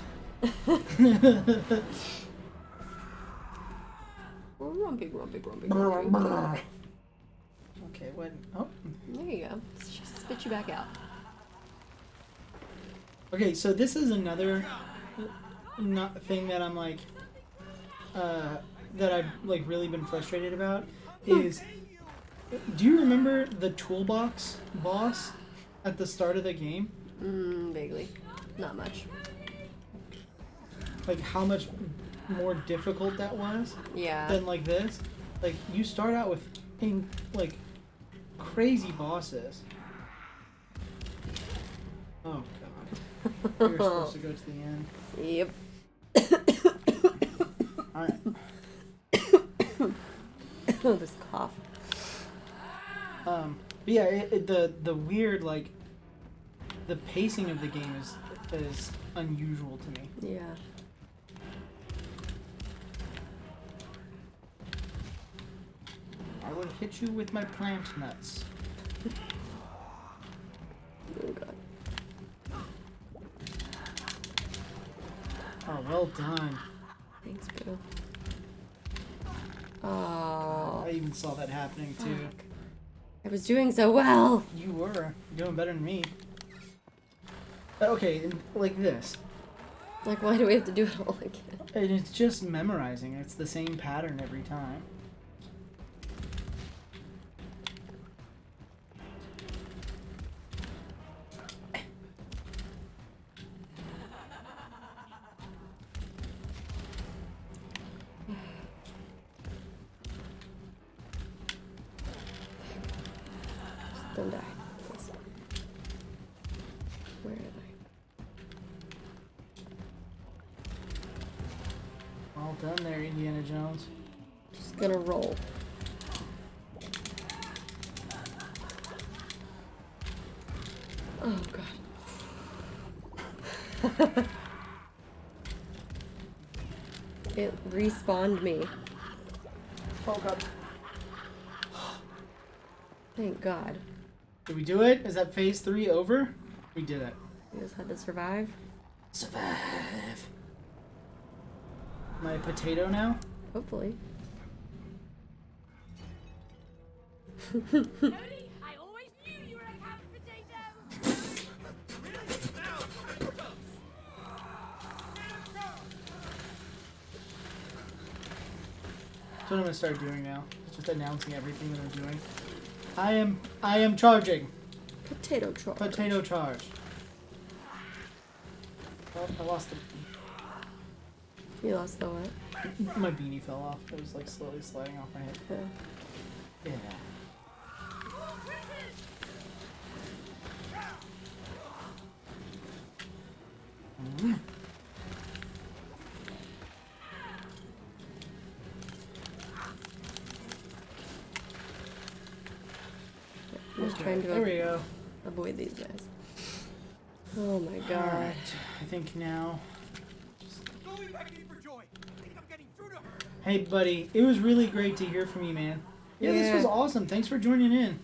Grumpy. Okay, when? Oh. There you go. Just spit you back out. Okay, so this is another thing that I'm like, that I've like really been frustrated about is, do you remember the toolbox boss at the start of the game? Vaguely. Not much. Like how much more difficult that was Yeah. than like this? Like you start out with like crazy bosses. Oh god. You're supposed to go to the end. Yep. Alright. Oh, this cough. But yeah, the weird like the pacing of the game is unusual to me. Yeah. I will hit you with my plant nuts. Oh god. Oh, well done. Thanks, boo. Oh. I even saw that happening too. Fuck. I was doing so well. You were doing better than me. Okay, like this. Like, why do we have to do it all again? And it's just memorizing. It's the same pattern every time. Don't die. Please. Where am I? All done there, Indiana Jones. Just gonna roll. Oh god. It respawned me. Oh god. Thank God. Did we do it? Is that phase 3 over? We did it. We just had to survive. Survive. Am I a potato now? Hopefully. Cody, I always knew you were a couch potato. That's what I'm gonna start doing now. Just announcing everything that I'm doing. I am charging. Potato charge. Potato charge. Oh, I lost You lost the what? my beanie fell off. It was like slowly sliding off my head. Yeah. Yeah. I'm just trying There we to go. avoid these guys. Oh my god. Alright. I think now. Going back in for joy. I think I'm getting through to her. Hey buddy, it was really great to hear from you, man. Yeah, this was awesome. Thanks for joining in.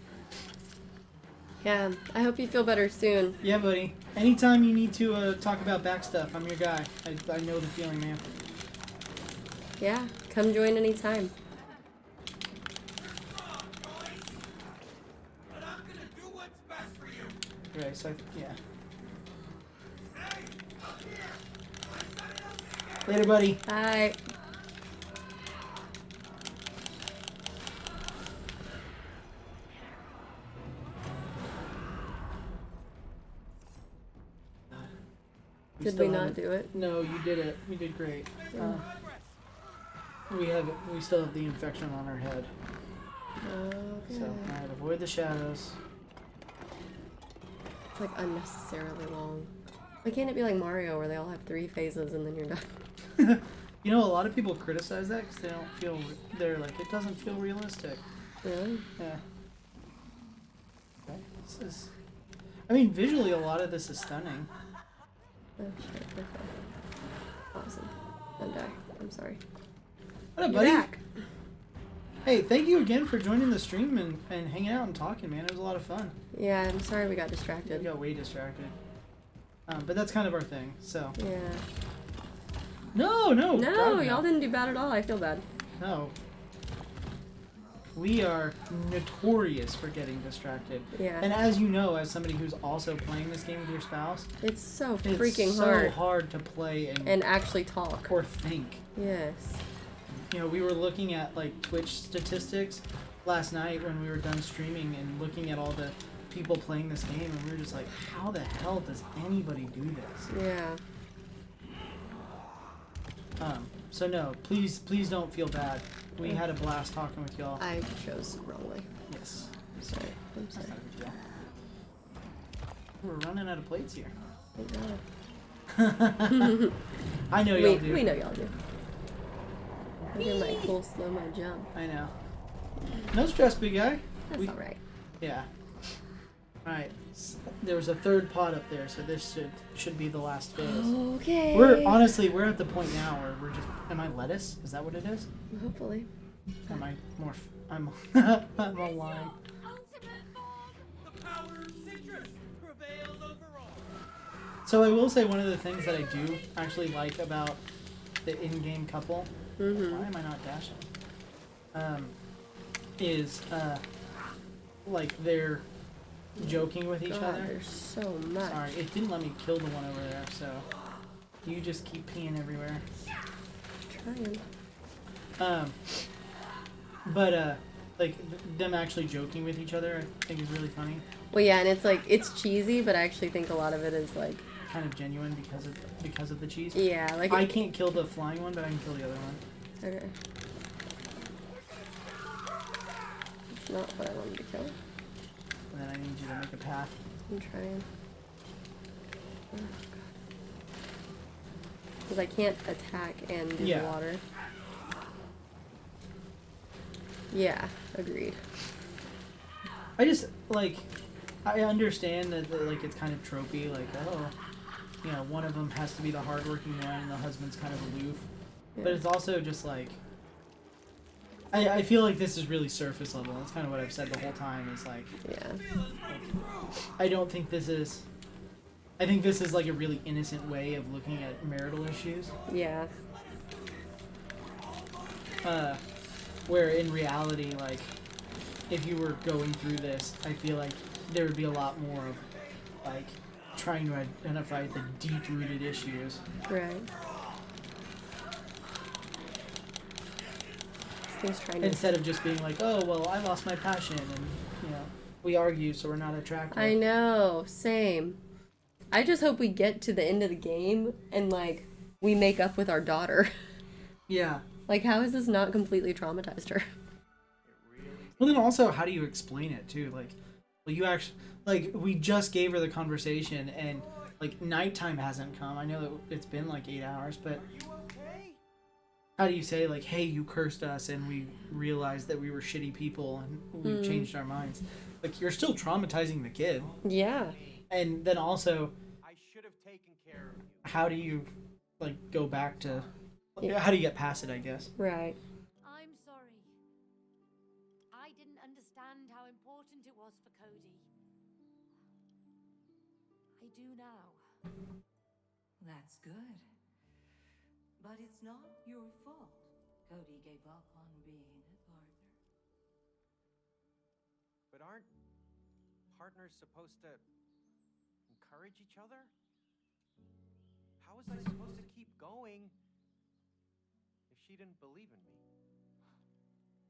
Yeah, I hope you feel better soon. Yeah, buddy. Anytime you need to talk about back stuff, I'm your guy. I know the feeling, man. Yeah, come join anytime. But I'm gonna do what's best for you. Okay, so yeah. Later, buddy. Bye. Did we still not haven't- do it? No, you did it. You did great. We still have the infection on our head. Okay. So alright, avoid the shadows. It's like unnecessarily long. Why can't it be like Mario where they all have 3 phases and then you're done? You know, a lot of people criticize that because they don't feel. They're like, it doesn't feel realistic. Really? Yeah. Okay. This is. I mean, visually, a lot of this is stunning. Oh shit, okay. Awesome. Don't die. I'm sorry. What up, You're buddy? back. Hey, thank you again for joining the stream and hanging out and talking, man. It was a lot of fun. Yeah, I'm sorry we got We distracted. got way distracted. But that's kind of our thing, so. Yeah. No, No, God, y'all didn't do bad at all. I feel bad. No. We are notorious for getting distracted. Yeah. And as you know, as somebody who's also playing this game with your spouse, It's so it's freaking so hard. to play And actually talk. or think. Yes. You know, we were looking at like Twitch statistics last night when we were done streaming and looking at all the people playing this game, and we were just like, how the hell does anybody do this? Yeah. So no, please don't feel bad. We had a blast talking with y'all. I chose wrongly. Yes. Sorry. I'm sorry. That's not a big deal. We're running out of plates here. Thank God. I know y'all do. We know y'all do. Look at my cool slow-mo jump. I know. No stress, big guy. That's alright. Yeah. Alright. There was a third pod up there, so this should be the last phase. Okay. We're at the point now where we're just. Am I lettuce? Is that what it is? Hopefully. Am I more? I'm. I'm a line. Ultimate form. The power of citrus prevails over all. So I will say one of the things that I do actually like about the in-game couple. Mm-hmm. Why am I not dashing? is like they're joking with each God, other. there's so much. Sorry, it didn't let me kill the one over there, so you just keep peeing everywhere. Trying. But like them actually joking with each other, I think is really funny. Well, yeah, and it's like it's cheesy, but I actually think a lot of it is like Kind of genuine because of the cheese. yeah, like I can't kill the flying one, but I can kill the other one. Okay. It's not what I wanted to kill. And then I need you to make a path. I'm trying. Because I can't attack and do Yeah. the water. Yeah, agreed. I just like I understand that like it's kind of tropey, like oh, you know, one of them has to be the hardworking one, and the husband's kind of aloof. But it's also just like I feel like this is really surface level. That's kind of what I've said the whole time. Is like Yeah. I don't think this is. I think this is like a really innocent way of looking at marital issues. Yeah. Where in reality, like, if you were going through this, I feel like there would be a lot more of, like, trying to identify the deep-rooted issues. Right. This thing's trying to. Instead of just being like, oh, well, I lost my passion, and, you know, we argued, so we're not attracted. I know. Same. I just hope we get to the end of the game and, like, we make up with our daughter. Yeah. Like, how has this not completely traumatized her? Well, then also, how do you explain it, too? Like, well, you actually, like, we just gave her the conversation, and, like, nighttime hasn't come. I know that it's been, like, 8 hours, but how do you say, like, hey, you cursed us, and we realized that we were shitty people, and we changed our minds? Like, you're still traumatizing the kid. Yeah. And then also, I should have taken care of you. how do you, like, go back to, Yeah. how do you get past it, I guess? Right. I'm sorry. I didn't understand how important it was for Cody. I do now. That's good. But it's not your fault Cody gave up on being a partner. But aren't partners supposed to encourage each other? How was I supposed to keep going if she didn't believe in me?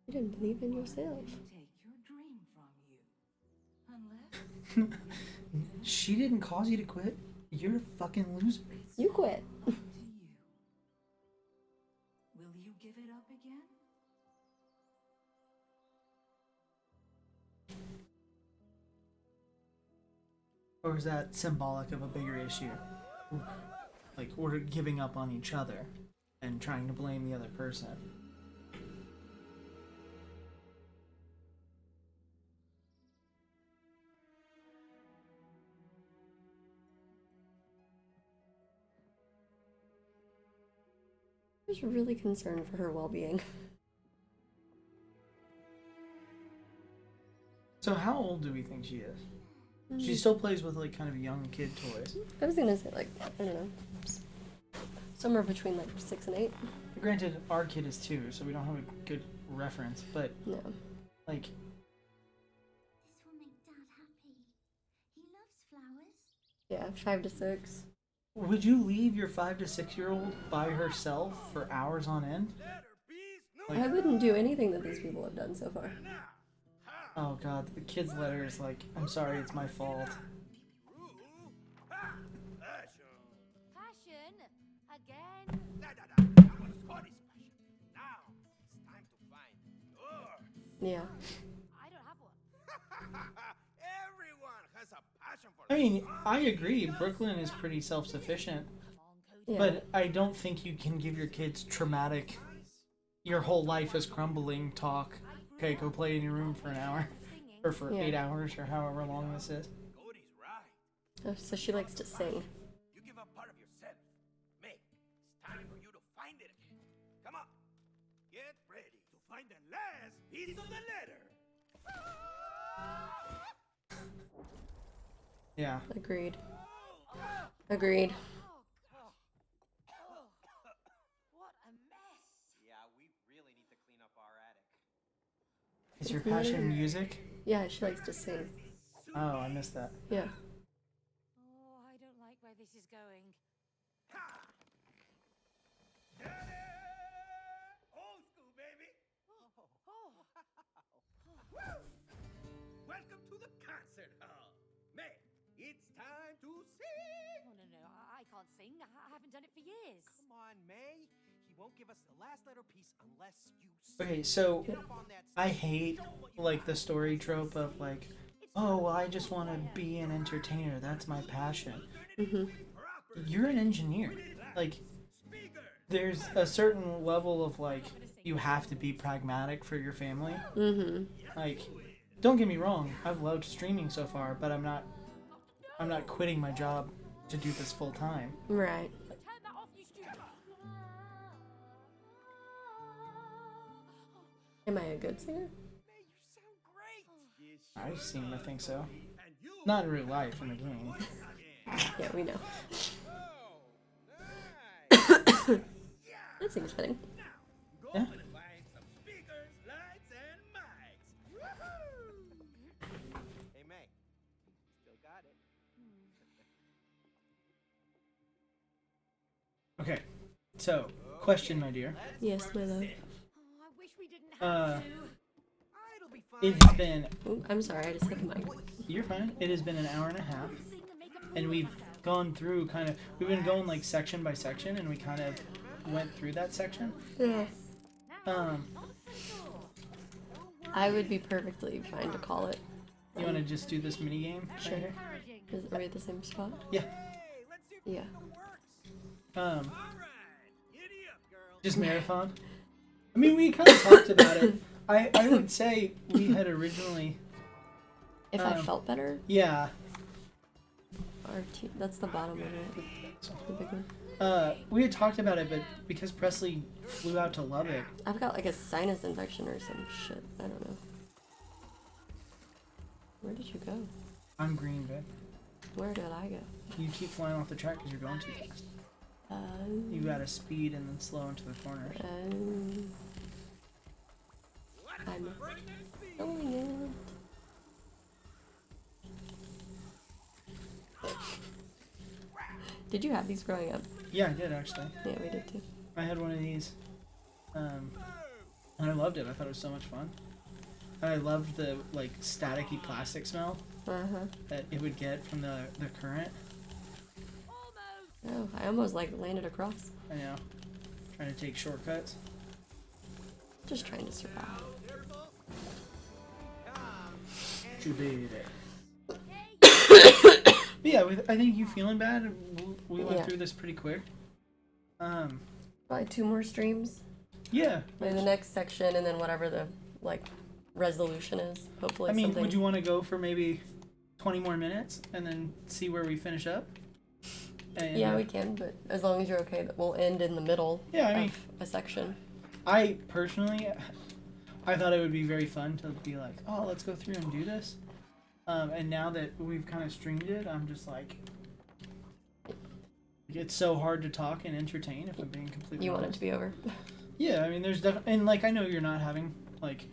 You didn't believe in yourself. Take your dream from you. Unless She didn't cause you to quit. You're a fucking loser. You quit. to you. Will you give it up again? Or is that symbolic of a bigger issue? Like, we're giving up on each other and trying to blame the other person. I was really concerned for her well-being. So how old do we think she is? She still plays with, like, kind of young kid toys. I was gonna say, like, I don't know, somewhere between like 6 and 8. Granted, our kid is 2, so we don't have a good reference, but, No. like, This will make Dad happy. He loves flowers. Yeah, 5 to 6. would you leave your 5 to 6-year-old by herself for hours on end? I wouldn't do anything that these people have done so far. Oh god, the kid's letter is like, I'm sorry, it's my fault. Passion? Again? Yeah. I don't have one. Everyone has a passion for I mean, I agree, Brooklyn is pretty self-sufficient, Come on, Cody. Yeah. but I don't think you can give your kids traumatic, your whole life is crumbling talk. Okay, go play in your room for an hour. Or for Yeah. 8 hours, or however long this is. Cody's right. Oh, so she likes to sing. You give up part of yourself. Meg, it's time for you to find it again. Come on. Get ready to find the last piece of the letter. Yeah. Agreed. Agreed. What a mess. Yeah, we really need to clean up our attic. Is your passion music? Yeah, she likes to sing. Oh, I missed that. Yeah. Oh, I don't like where this is going. Old school, baby. Oh. Welcome to the concert hall. May, it's time to sing. Oh, no, I can't sing. I haven't done it for years. Come on, May. He won't give us the last letter piece unless you sing. Okay, so Get up on that I hate like the story trope of like, oh, well, I just want to be an entertainer. That's my passion. You're an engineer. Like, there's a certain level of like, you have to be pragmatic for your family. Like, don't get me wrong. I've loved streaming so far, but I'm not quitting my job to do this full time. Right. Turn that off, you stupid. Am I a good singer? May, you sound great. I seem to think so. Not in real life, in the game. Yeah, we know. Oh, nice. That seems fitting. Yeah. Find some speakers, lights, and mics. Hey, May. Still got it. Okay. So, question, my dear. Yes, my love. Oh, I wish we didn't have to. It'll be fine. It has been. Ooh, I'm sorry, I just hit the mic. You're fine. It has been an hour and a half, Sing and make a fool and of we've myself. gone through kind of. We've been going like section by section, and we kind of went through that section. Yeah. Um, I would be perfectly fine to call it. you want to just do this mini game? Sure. Right here? Are we at the same spot? Yeah. Hey, let's see if Yeah. it works. Um, All right, giddy up, girl. just marathon. I mean, we kind of talked about it. I would say we had originally. If I felt better, Yeah. that's the bottom of it. The big one. We had talked about it, but because Presley flew out to Lubbock, I've got like a sinus infection or some shit. I don't know. Where did you go? I'm green, babe. Where did I go? You keep flying off the track because you're going too fast. You gotta speed and then slow into the corners. I'm filming it. Did you have these growing up? Yeah, I did actually. Yeah, we did too. I had one of these, and I loved it. I thought it was so much fun. And I loved the like staticky plastic smell that it would get from the current. Oh, I almost like landed across. I know, trying to take shortcuts. Just trying to survive. Too big. But yeah, I think you feeling bad. We went Yeah. through this pretty quick. Probably 2 more streams. Yeah. Like the next section, and then whatever the like resolution is. Hopefully, I mean, something. would you want to go for maybe 20 more minutes and then see where we finish up? And, Yeah, we can, but as long as you're okay, that we'll end in the middle Yeah, I mean- of a section. I personally, I thought it would be very fun to be like, oh, let's go through and do this. And now that we've kind of streamed it, I'm just like, it's so hard to talk and entertain if I'm being completely You want it honest. to be over. Yeah, I mean, there's definitely, and like, I know you're not having, like,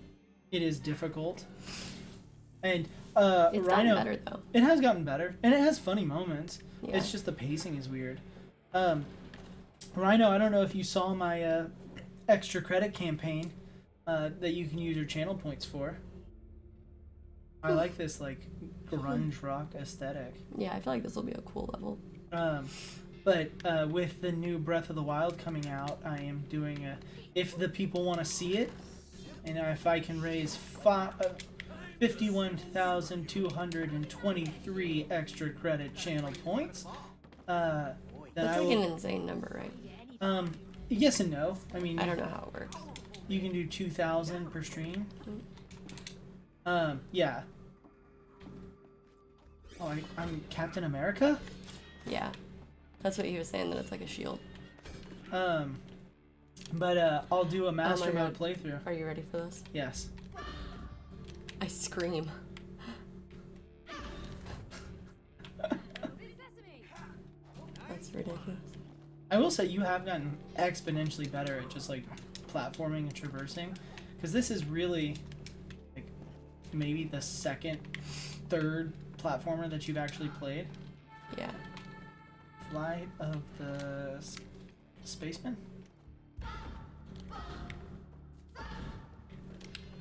it is difficult. And, It's gotten Rhino, better though. it has gotten better, and it has funny moments. Yeah. It's just the pacing is weird. Rhino, I don't know if you saw my extra credit campaign that you can use your channel points for. I like this like grunge rock aesthetic. Yeah, I feel like this will be a cool level. But with the new Breath of the Wild coming out, I am doing a if the people want to see it, and if I can raise 51,223 extra credit channel points, then That's I like will. an insane number, right? Yes and no. I mean, I don't know how it works. you can do 2,000 per stream. Yeah. Oh, I'm Captain America. Yeah, that's what he was saying. That it's like a shield. But I'll do a master my mode God. playthrough. Are you ready for this? Yes. I scream. That's ridiculous. I will say you have gotten exponentially better at just like platforming and traversing, because this is really like maybe the third platformer that you've actually played. Yeah. Flight of the Spaceman?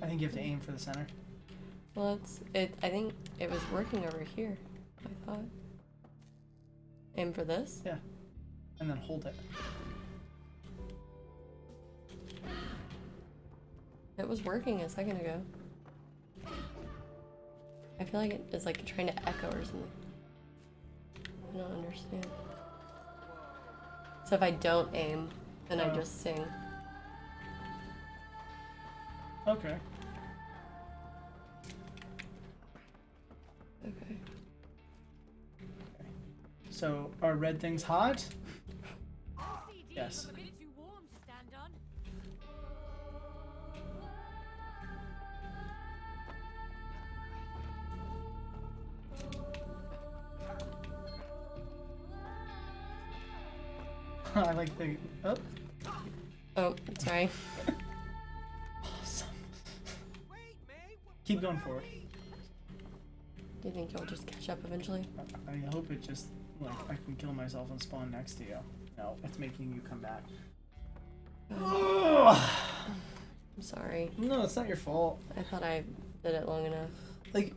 I think you have to aim for the center. Well, I think it was working over here. I thought. Aim for this? Yeah. And then hold it. It was working a second ago. I feel like it's like trying to echo or something. I don't understand. So if I don't aim, then I just sing. Okay. Okay. So, are red things hot? LCD Yes. a bit too warm to stand on. I like the... Oh. Oh, sorry. Awesome. Keep going forward. Do you think you'll just catch up eventually? I hope it just, like, I can kill myself and spawn next to you. No, it's making you come back. I'm sorry. No, it's not your fault. I thought I did it long enough. Like...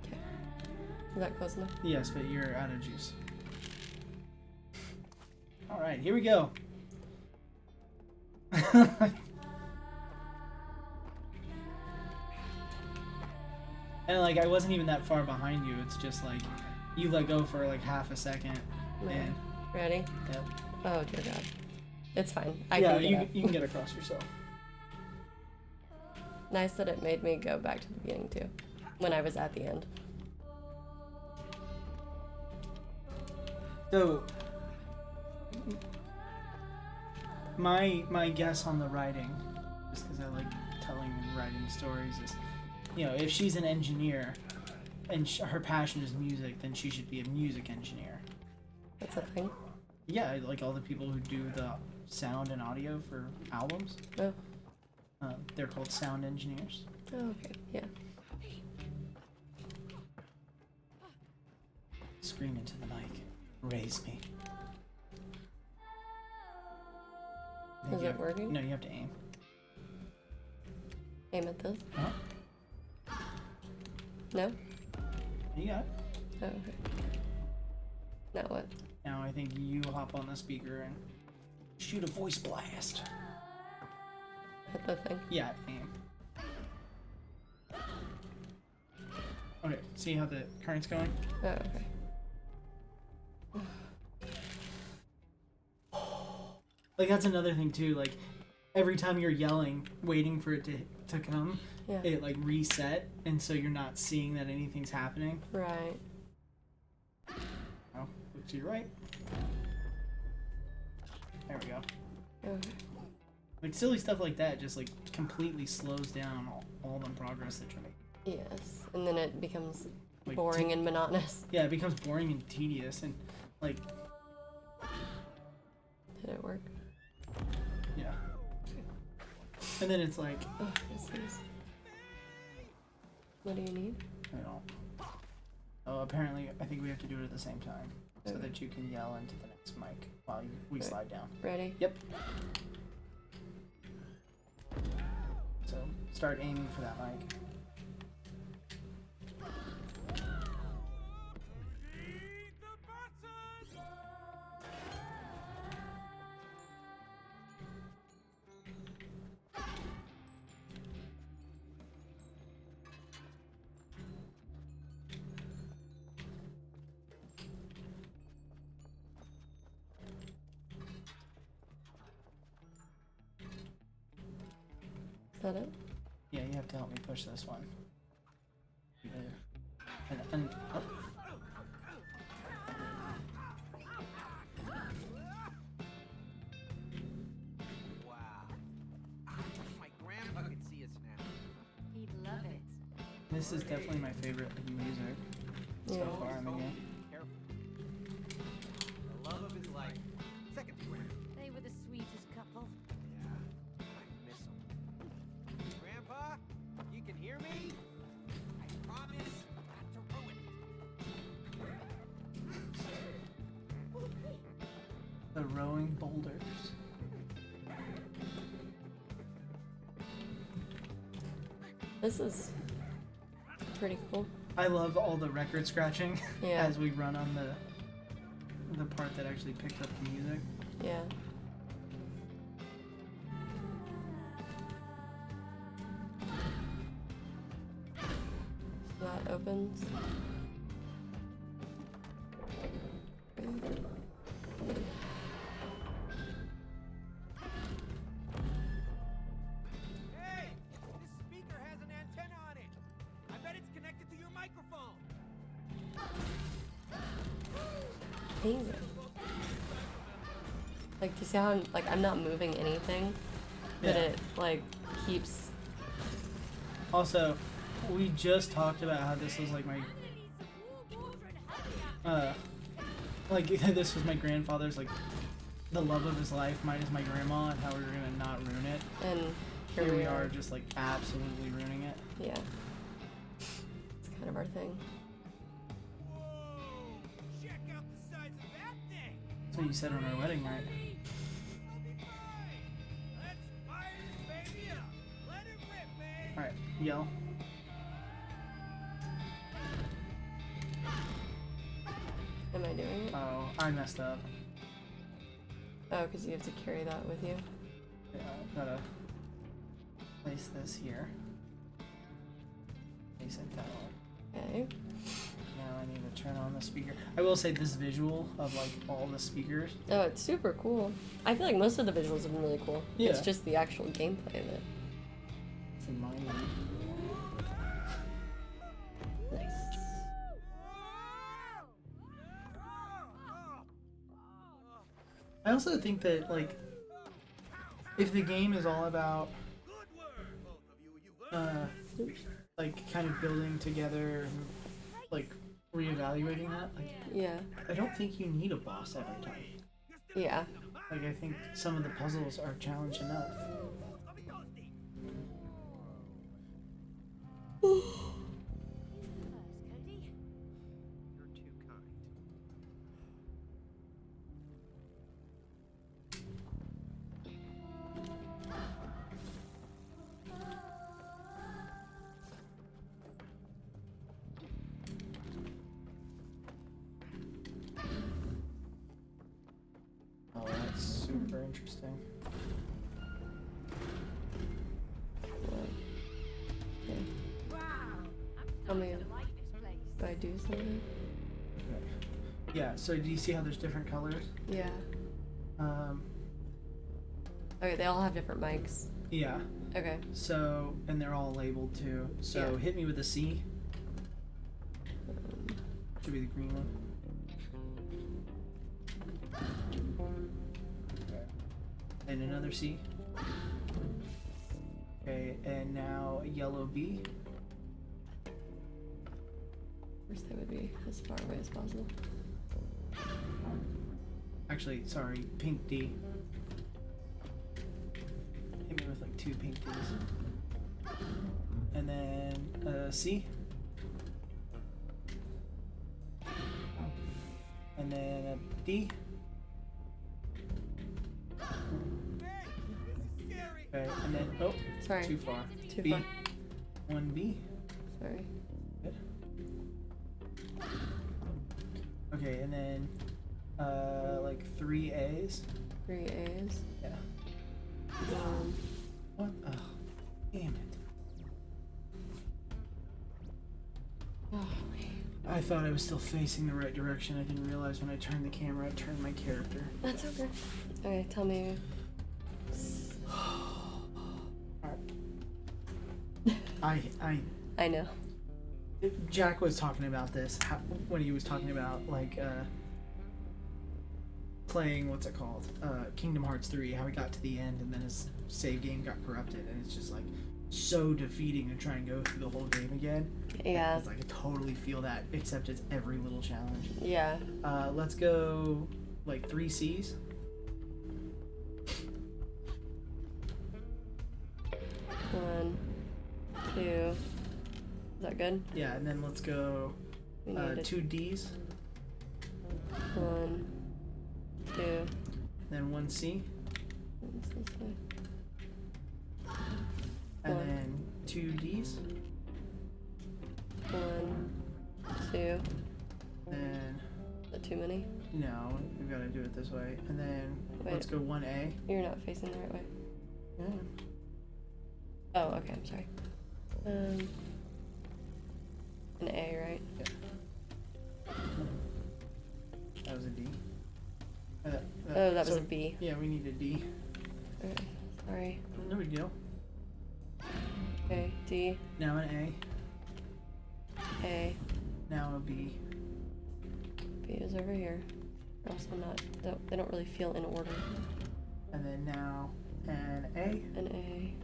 Okay. Is that close enough? Yes, but you're out of juice. Alright, here we go. And like, I wasn't even that far behind you. It's just like, you let go for like half a second. And Ready? yep. Oh dear God. It's fine. I Yeah, can get up. you can get across yourself. Nice that it made me go back to the beginning too, when I was at the end. So, my guess on the writing, just because I like telling and writing stories, is, you know, if she's an engineer and her passion is music, then she should be a music engineer. That's a thing. Yeah, like all the people who do the sound and audio for albums. Oh. They're called sound engineers. Oh, okay. Yeah. Scream into the mic. Raise me. I think Is you it have- working? No, you have to aim. Aim at this? Huh? No? You got it. Oh, okay. Now what? Now I think you hop on the speaker and shoot a voice blast. Hit the thing? Yeah, aim. Okay, see how the current's going? Oh, okay. Like, that's another thing too, like, every time you're yelling, waiting for it to come, Yeah. it like reset, and so you're not seeing that anything's happening. Right. Oh, look to your right. There we go. Okay. Like, silly stuff like that just like completely slows down all the progress that you're making. Yes. And then it becomes Like, boring and monotonous. Yeah, it becomes boring and tedious, and like, Did it work? yeah. And then it's like, Oh, yes, please. What do you need? I don't. Oh, apparently, I think we have to do it at the same time, so Okay. that you can yell into the next mic while we Okay. slide down. Ready? Yep. So start aiming for that mic. Is that it? Yeah, you have to help me push this one. And oh. Wow. I wish my grandpa could see us now. He'd love it. This is definitely my favorite music so Yeah. far in the game. Careful. throwing boulders. This is pretty cool. I love all the record scratching Yeah. as we run on the part that actually picked up the music. Yeah. So that opens. Hey! This speaker has an antenna on it! I bet it's connected to your microphone! Amazing. Like, do you see how I'm not moving anything, but Yeah. it like keeps. Also, we just talked about how this was like my like this was my grandfather's like the love of his life minus my grandma, and how we were gonna not ruin it. And Here we are just like absolutely ruining it. Yeah. It's kind of our thing. Whoa! Check out the size of that thing! That's what you said on our wedding night. We'll be fine! Let's fire this baby up! Let it rip, man! Alright, yell. Am I doing it? Oh, I messed up. Oh, because you have to carry that with you. Yeah, gotta place this here. Place it that way. Okay. Now I need to turn on the speaker. I will say this visual of like all the speakers. Oh, it's super cool. I feel like most of the visuals have been really cool. It's Yeah. just the actual gameplay of it. It's in my mind. Nice. I also think that like if the game is all about like kind of building together and like reevaluating that, like Yeah. I don't think you need a boss every time. Yeah. Like I think some of the puzzles are challenge enough. Cody. You're too kind. Oh, that's super interesting. Wow. I'm Tell me starting to like this place. if I do something. Yeah, so do you see how there's different colors? Yeah. Um, Okay, they all have different mics. yeah. Okay. So, and they're all labeled too. So Yeah. hit me with a C. Should be the green one. And another C. Okay, and now a yellow B. First, they would be as far away as possible. Actually, sorry, pink D. Hit me with like 2 pink Ds. And then C. And then a D. Okay, and then, oh, Sorry. too far. Too B. far. 1B. Sorry. Good. Okay, and then, like 3 A's. 3 A's. Yeah. Um, What? Oh, damn it. oh, I thought I was still facing the right direction. I didn't realize when I turned the camera, I turned my character. that's okay. Okay, tell me. I know. Jack was talking about this when he was talking about like playing what's it called Kingdom Hearts 3, how he got to the end and then his save game got corrupted, and it's just like so defeating to try and go through the whole game again. Yeah. It's like I totally feel that, except it's every little challenge. Yeah. Let's go like 3 C's. One, 2. Is that good? Yeah, and then let's go We need 2 D's. 1, 2. Then one C, What's this way? and One. then 2 Ds, 1, 2. then Is that too many? no, we've got to do it this way, and then Wait. let's go 1A. You're not facing the right way. Yeah. Oh, okay, I'm sorry. An A, right? That was a D. Oh, that was so- a B. Yeah, we need a D. Okay, sorry. No big deal. Okay, D, Now an A, A. Now a B. B is over here. They're also not, they don't really feel in order. And then now an A. An A.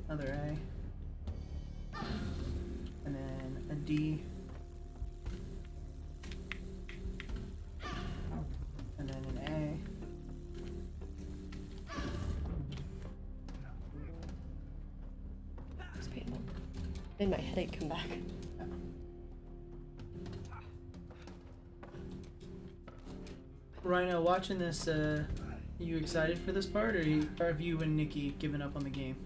Another A. And then a D. And then an A. It's painful. Made my headache come back. Rhino, watching this, you excited for this part, or have you and Nikki given up on the game?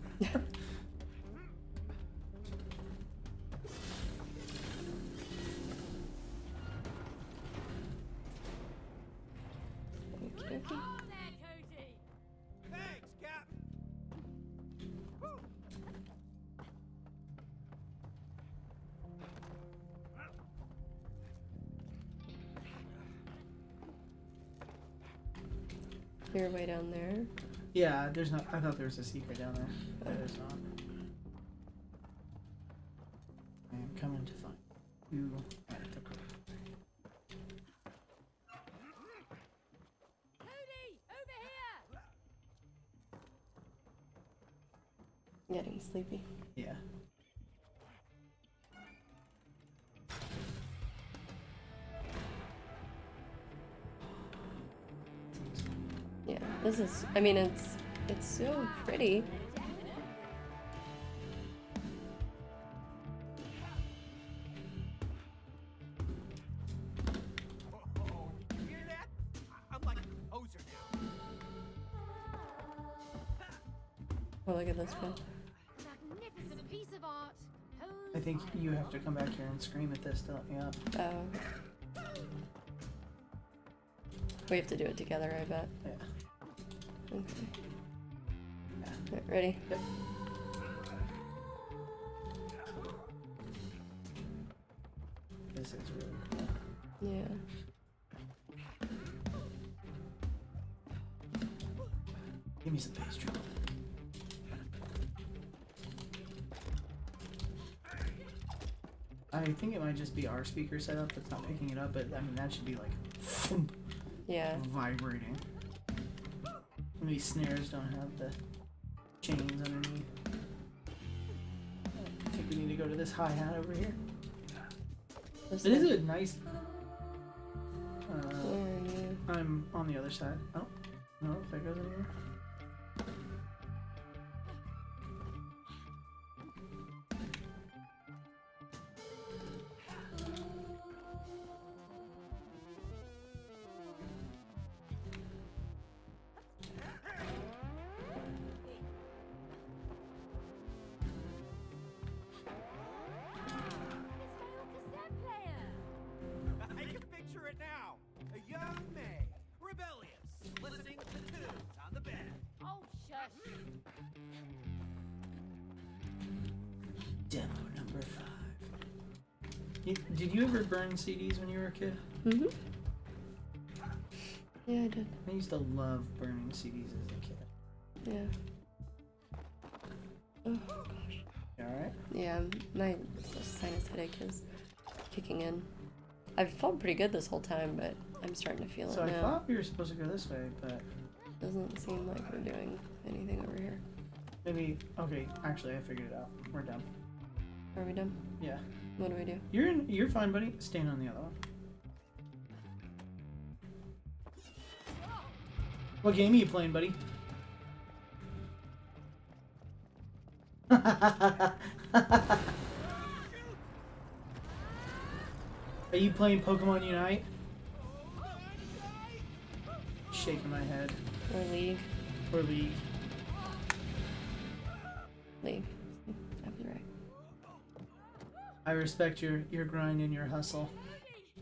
Okay. Oh, there, Cody. Thanks, Captain. You're way down there. Yeah, there's not. I thought there was a secret down there. But there's not. I am coming to find you at the cross. Cody, over here. Getting sleepy. Yeah. Yeah, this is, I mean, it's so pretty. Oh, you hear that? I'm like a poser now. Oh, look at this one. Magnificent piece of art. I think you have to come back here and scream at this to let me up. Oh. We have to do it together, I bet. Yeah. Okay. Right, ready? Yep. This is really cool. Yeah. Give me some bass drum. I think it might just be our speaker setup that's not picking it up, but I mean that should be like Yeah. vibrating. And these snares don't have the chains underneath. I think we need to go to this hi-hat over here. This It is one. a nice. Where are you? I'm on the other side. Oh, no, if that goes anywhere. I can picture it now. A young May, rebellious, listening to tunes on the bed. Oh, shush. Demo number 5. Did you ever burn CDs when you were a kid? Mm-hmm. Yeah, I did. I used to love burning CDs as a kid. Yeah. Oh, gosh. You alright? Yeah, my sinus headache is kicking in. I've felt pretty good this whole time, but I'm starting to feel So it I now. thought we were supposed to go this way, but Doesn't seem like we're doing anything over here. maybe. Okay, actually, I figured it out. We're done. Are we done? Yeah. What do we do? You're fine, buddy. Stand on the other one. What game are you playing, buddy? Are Are you playing Pokemon Unite? Shaking my head. Or League. Or League. League. That was right. I respect your grind and your hustle.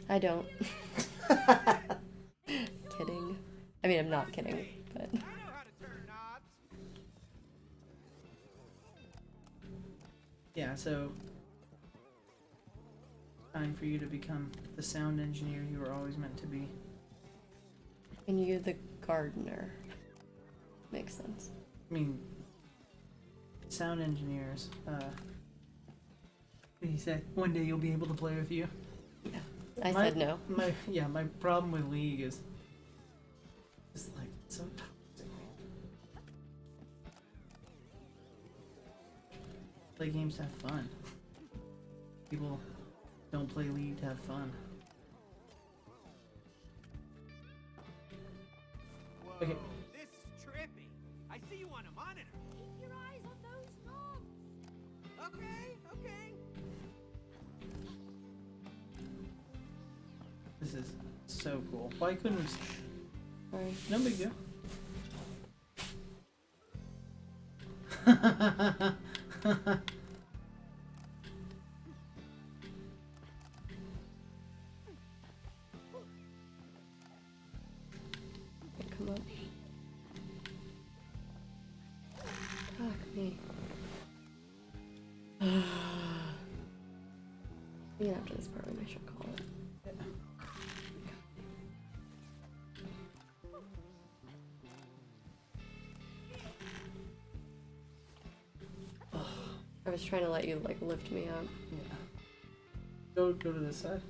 I don't. Kidding. I mean, I'm not kidding, but... Yeah, so... Time for you to become the sound engineer you were always meant to be. And you the gardener. Makes sense. I mean... Sound engineers, he said, one day you'll be able to play with you. Yeah. I said no. My problem with League is... It's like, it's so toxic. Play games to have fun. People don't play League to have fun. Whoa, Okay. this is trippy. I see you on a monitor. Keep your eyes on those knobs. Okay, okay. This is so cool. Why couldn't we... Sorry. No big deal. Come up. Fuck me. Even after this part, we should call it. I was trying to let you like lift me up. Yeah. Go to this side.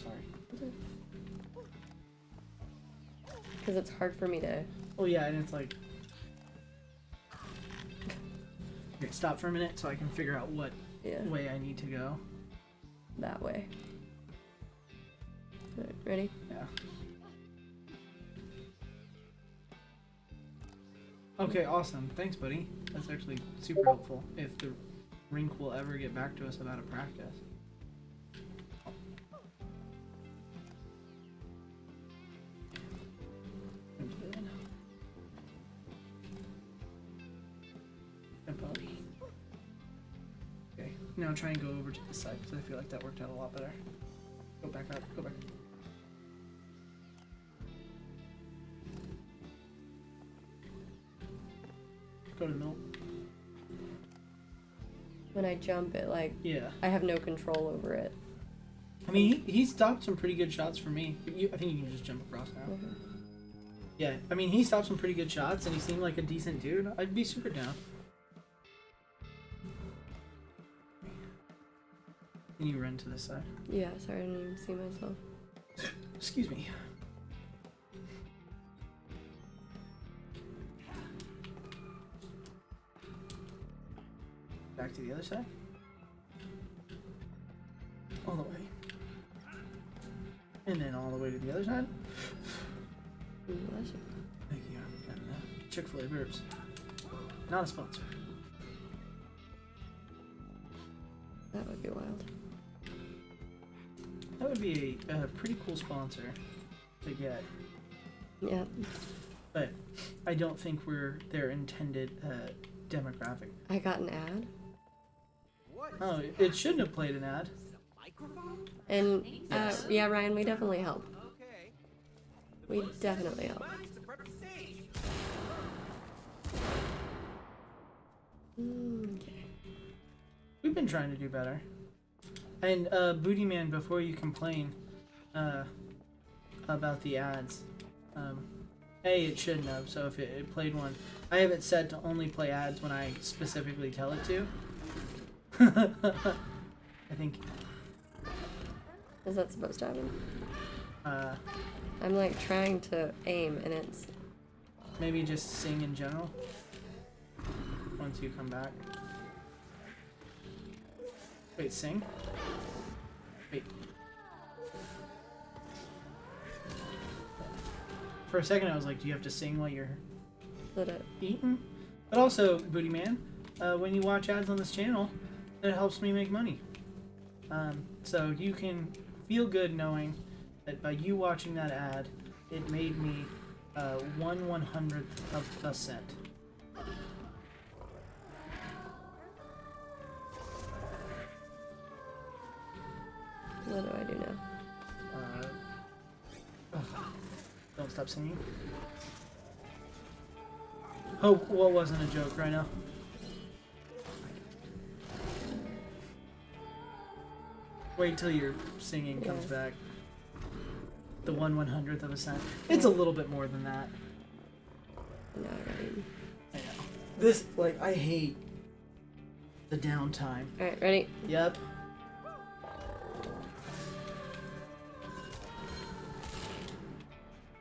Sorry. Because it's hard for me to. Oh yeah, and it's like... Okay, stop for a minute so I can figure out what way I need to go. That way. Alright, ready? Yeah. Okay, awesome. Thanks, buddy. That's actually super helpful if the rink will ever get back to us about a practice. Okay, now try and go over to this side because I feel like that worked out a lot better. Go back up, go back. Go to the middle. When I jump, it like Yeah. I have no control over it. I mean, he stopped some pretty good shots for me. I think you can just jump across now. Mhm. Yeah, I mean, he stopped some pretty good shots, and he seemed like a decent dude. I'd be super down. Can you run to this side? Yeah, sorry, I didn't even see myself. Excuse me. Back to the other side. All the way. And then all the way to the other side. Ooh, bless you. Thank you. And Chick-fil-A burps. Not a sponsor. That would be wild. That would be a pretty cool sponsor to get. Yeah. But I don't think we're their intended demographic. I got an ad. Oh, it shouldn't have played an ad. And yeah, Ryan, we definitely help. We definitely help. Okay. We've been trying to do better. And Booty Man, before you complain about the ads, A, it shouldn't have. So if it played one, I have it set to only play ads when I specifically tell it to. I think. Is that supposed to happen? Uh, I'm like trying to aim and it's. Maybe just sing in general. Once you come back. Wait, sing? Wait. For a second I was like, do you have to sing while you're Let it. eating? But also, Booty Man, when you watch ads on this channel, It helps me make money. So you can feel good knowing that by you watching that ad, it made me 1/100th of a cent. What do I do now? Don't stop singing. Oh, what wasn't a joke right now? Wait till your singing comes back. The 1/100th of a cent. It's a little bit more than that. No, right. I know. This, like, I hate the downtime. Alright, ready? Yep.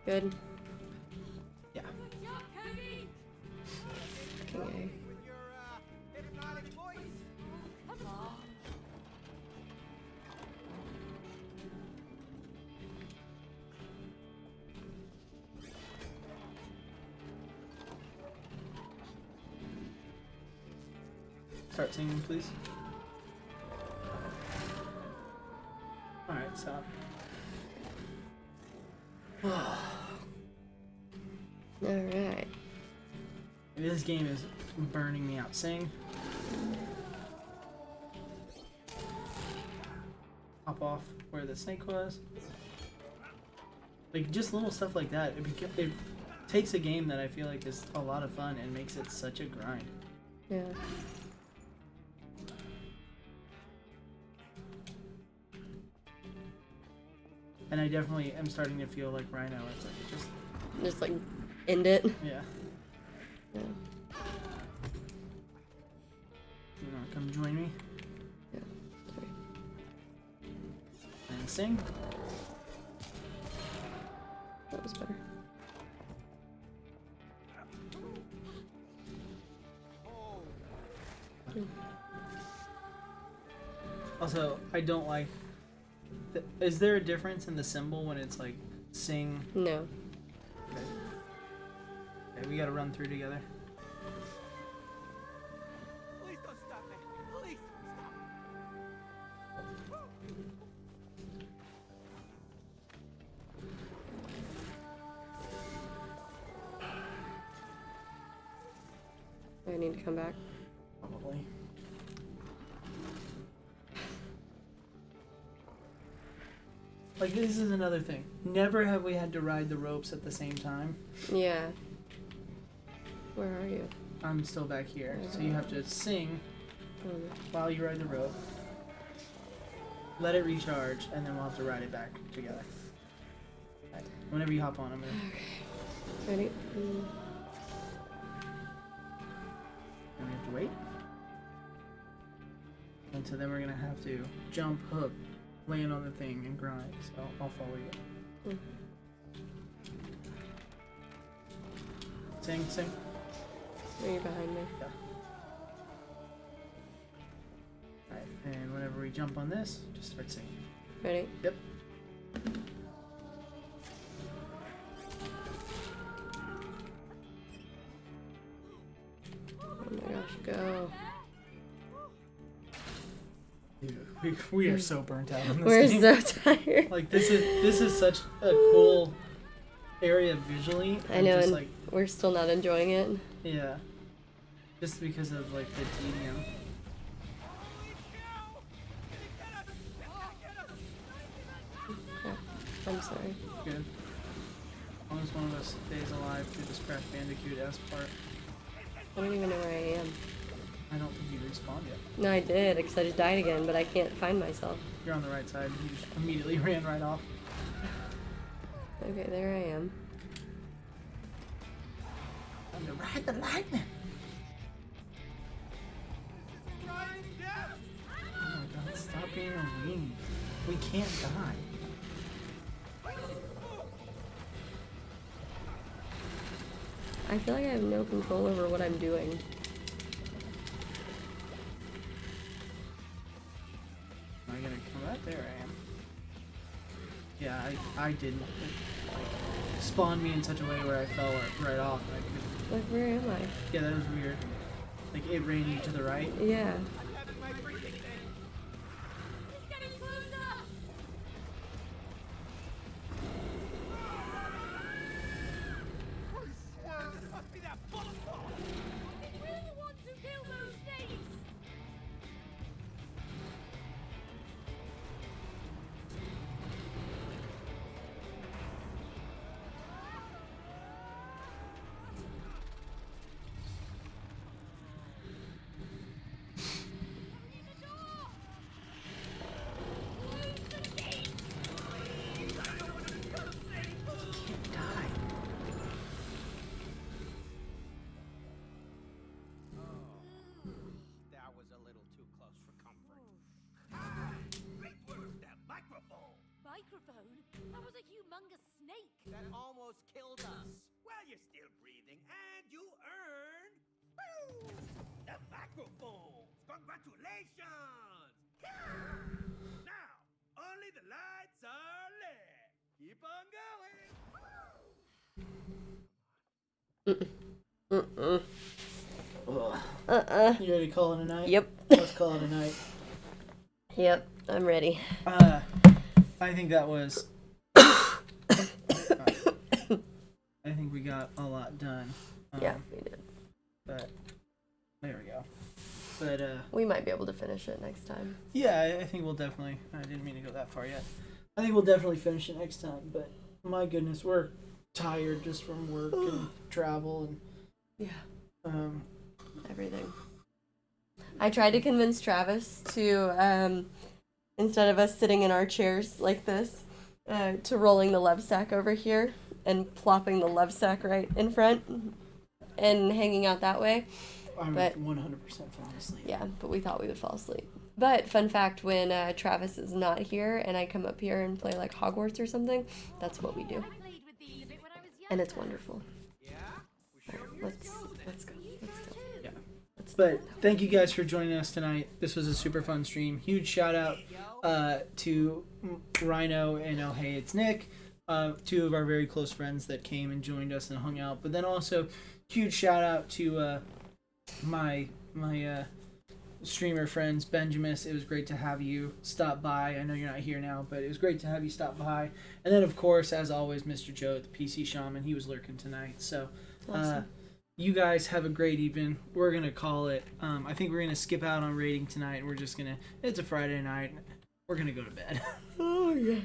Good. Yeah. Okay. Hypnotic voice. Come on. Start singing, please. Alright, stop. Alright. This game is burning me out. Sing. Hop off where the snake was. Like, just little stuff like that. It takes a game that I feel like is a lot of fun and makes it such a grind. Yeah. And I definitely am starting to feel like Rhino. It's like Just like end it. yeah. Yeah. You wanna come join me Yeah. Sorry. and sing? That was better. Also, I don't like. Is there a difference in the symbol when it's like sing? No. Okay, we gotta run through together. Please don't stop me. Please stop. Do I need to come back? Probably. Like, this is another thing. Never have we had to ride the ropes at the same time. Yeah. Where are you? I'm still back here. So you have to sing while you ride the rope. Let it recharge, and then we'll have to ride it back together. Right. Whenever you hop on, I'm gonna. Ready? And we have to wait. And so then we're gonna have to jump, hook, land on the thing, and grind. So I'll follow you. Sing, sing. Are you behind me? Yeah. Alright, and whenever we jump on this, just start singing. Ready? Yep. Oh my gosh, go. Dude, we are so burnt out on this We're game. so tired. Like, this is such a cool area visually. I know, just and like, we're still not enjoying it. yeah. Just because of like the tedium. Crap. I'm sorry. Good. As long as one of us stays alive through this Crash Bandicoot-esque part. I don't even know where I am. I don't think you respawned yet. No, I did, because I just died again, but I can't find myself. You're on the right side. You just immediately ran right off. Okay, there I am. Time to ride the lightning. Oh my god, stop being a weenie. We can't die. I feel like I have no control over what I'm doing. Am I gonna come out? There I am. Yeah, I didn't. It, like, spawned me in such a way where I fell right off. And I could, Like, where am I? yeah, that was weird. Like, it ran you to the right. Yeah. I'm having my freaking humongous snake. That almost killed us. Well, you're still breathing, and you earned woo, the microphones. Congratulations! Now, only the lights are lit. Keep on going. You ready to call it a night? Yep. Let's call it a night. Yep, I'm ready. I think that was. I think we got a lot done. Yeah, we did. But there we go. But We might be able to finish it next time. yeah, I think we'll definitely. I didn't mean to go that far yet. I think we'll definitely finish it next time. But my goodness, we're tired just from work and travel and Yeah, everything. I tried to convince Travis to, instead of us sitting in our chairs like this, to rolling the love sack over here and plopping the love sack right in front and hanging out that way. I'm But 100% falling asleep. yeah, but we thought we would fall asleep. But fun fact, when Travis is not here and I come up here and play like Hogwarts or something, that's what we do. I played with these a bit when I was young. And it's wonderful. Yeah? Well, show me your Let's skills then. let's go. Let's go. Yeah. Let's But thank you guys for joining us tonight. This was a super fun stream. Huge shout out to Rhino and Oh Hey It's Nick, two of our very close friends that came and joined us and hung out. But then also huge shout out to my streamer friends, Benjamin. It was great to have you stop by. I know you're not here now, but it was great to have you stop by. And then of course, as always, Mr. Joe, the PC Shaman. He was lurking tonight. So. Awesome. You guys have a great evening. We're going to call it. I think we're going to skip out on rating tonight. And we're just going to. It's a Friday night. We're going to go to bed. Oh, yeah.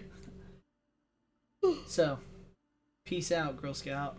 So, peace out, Girl Scout.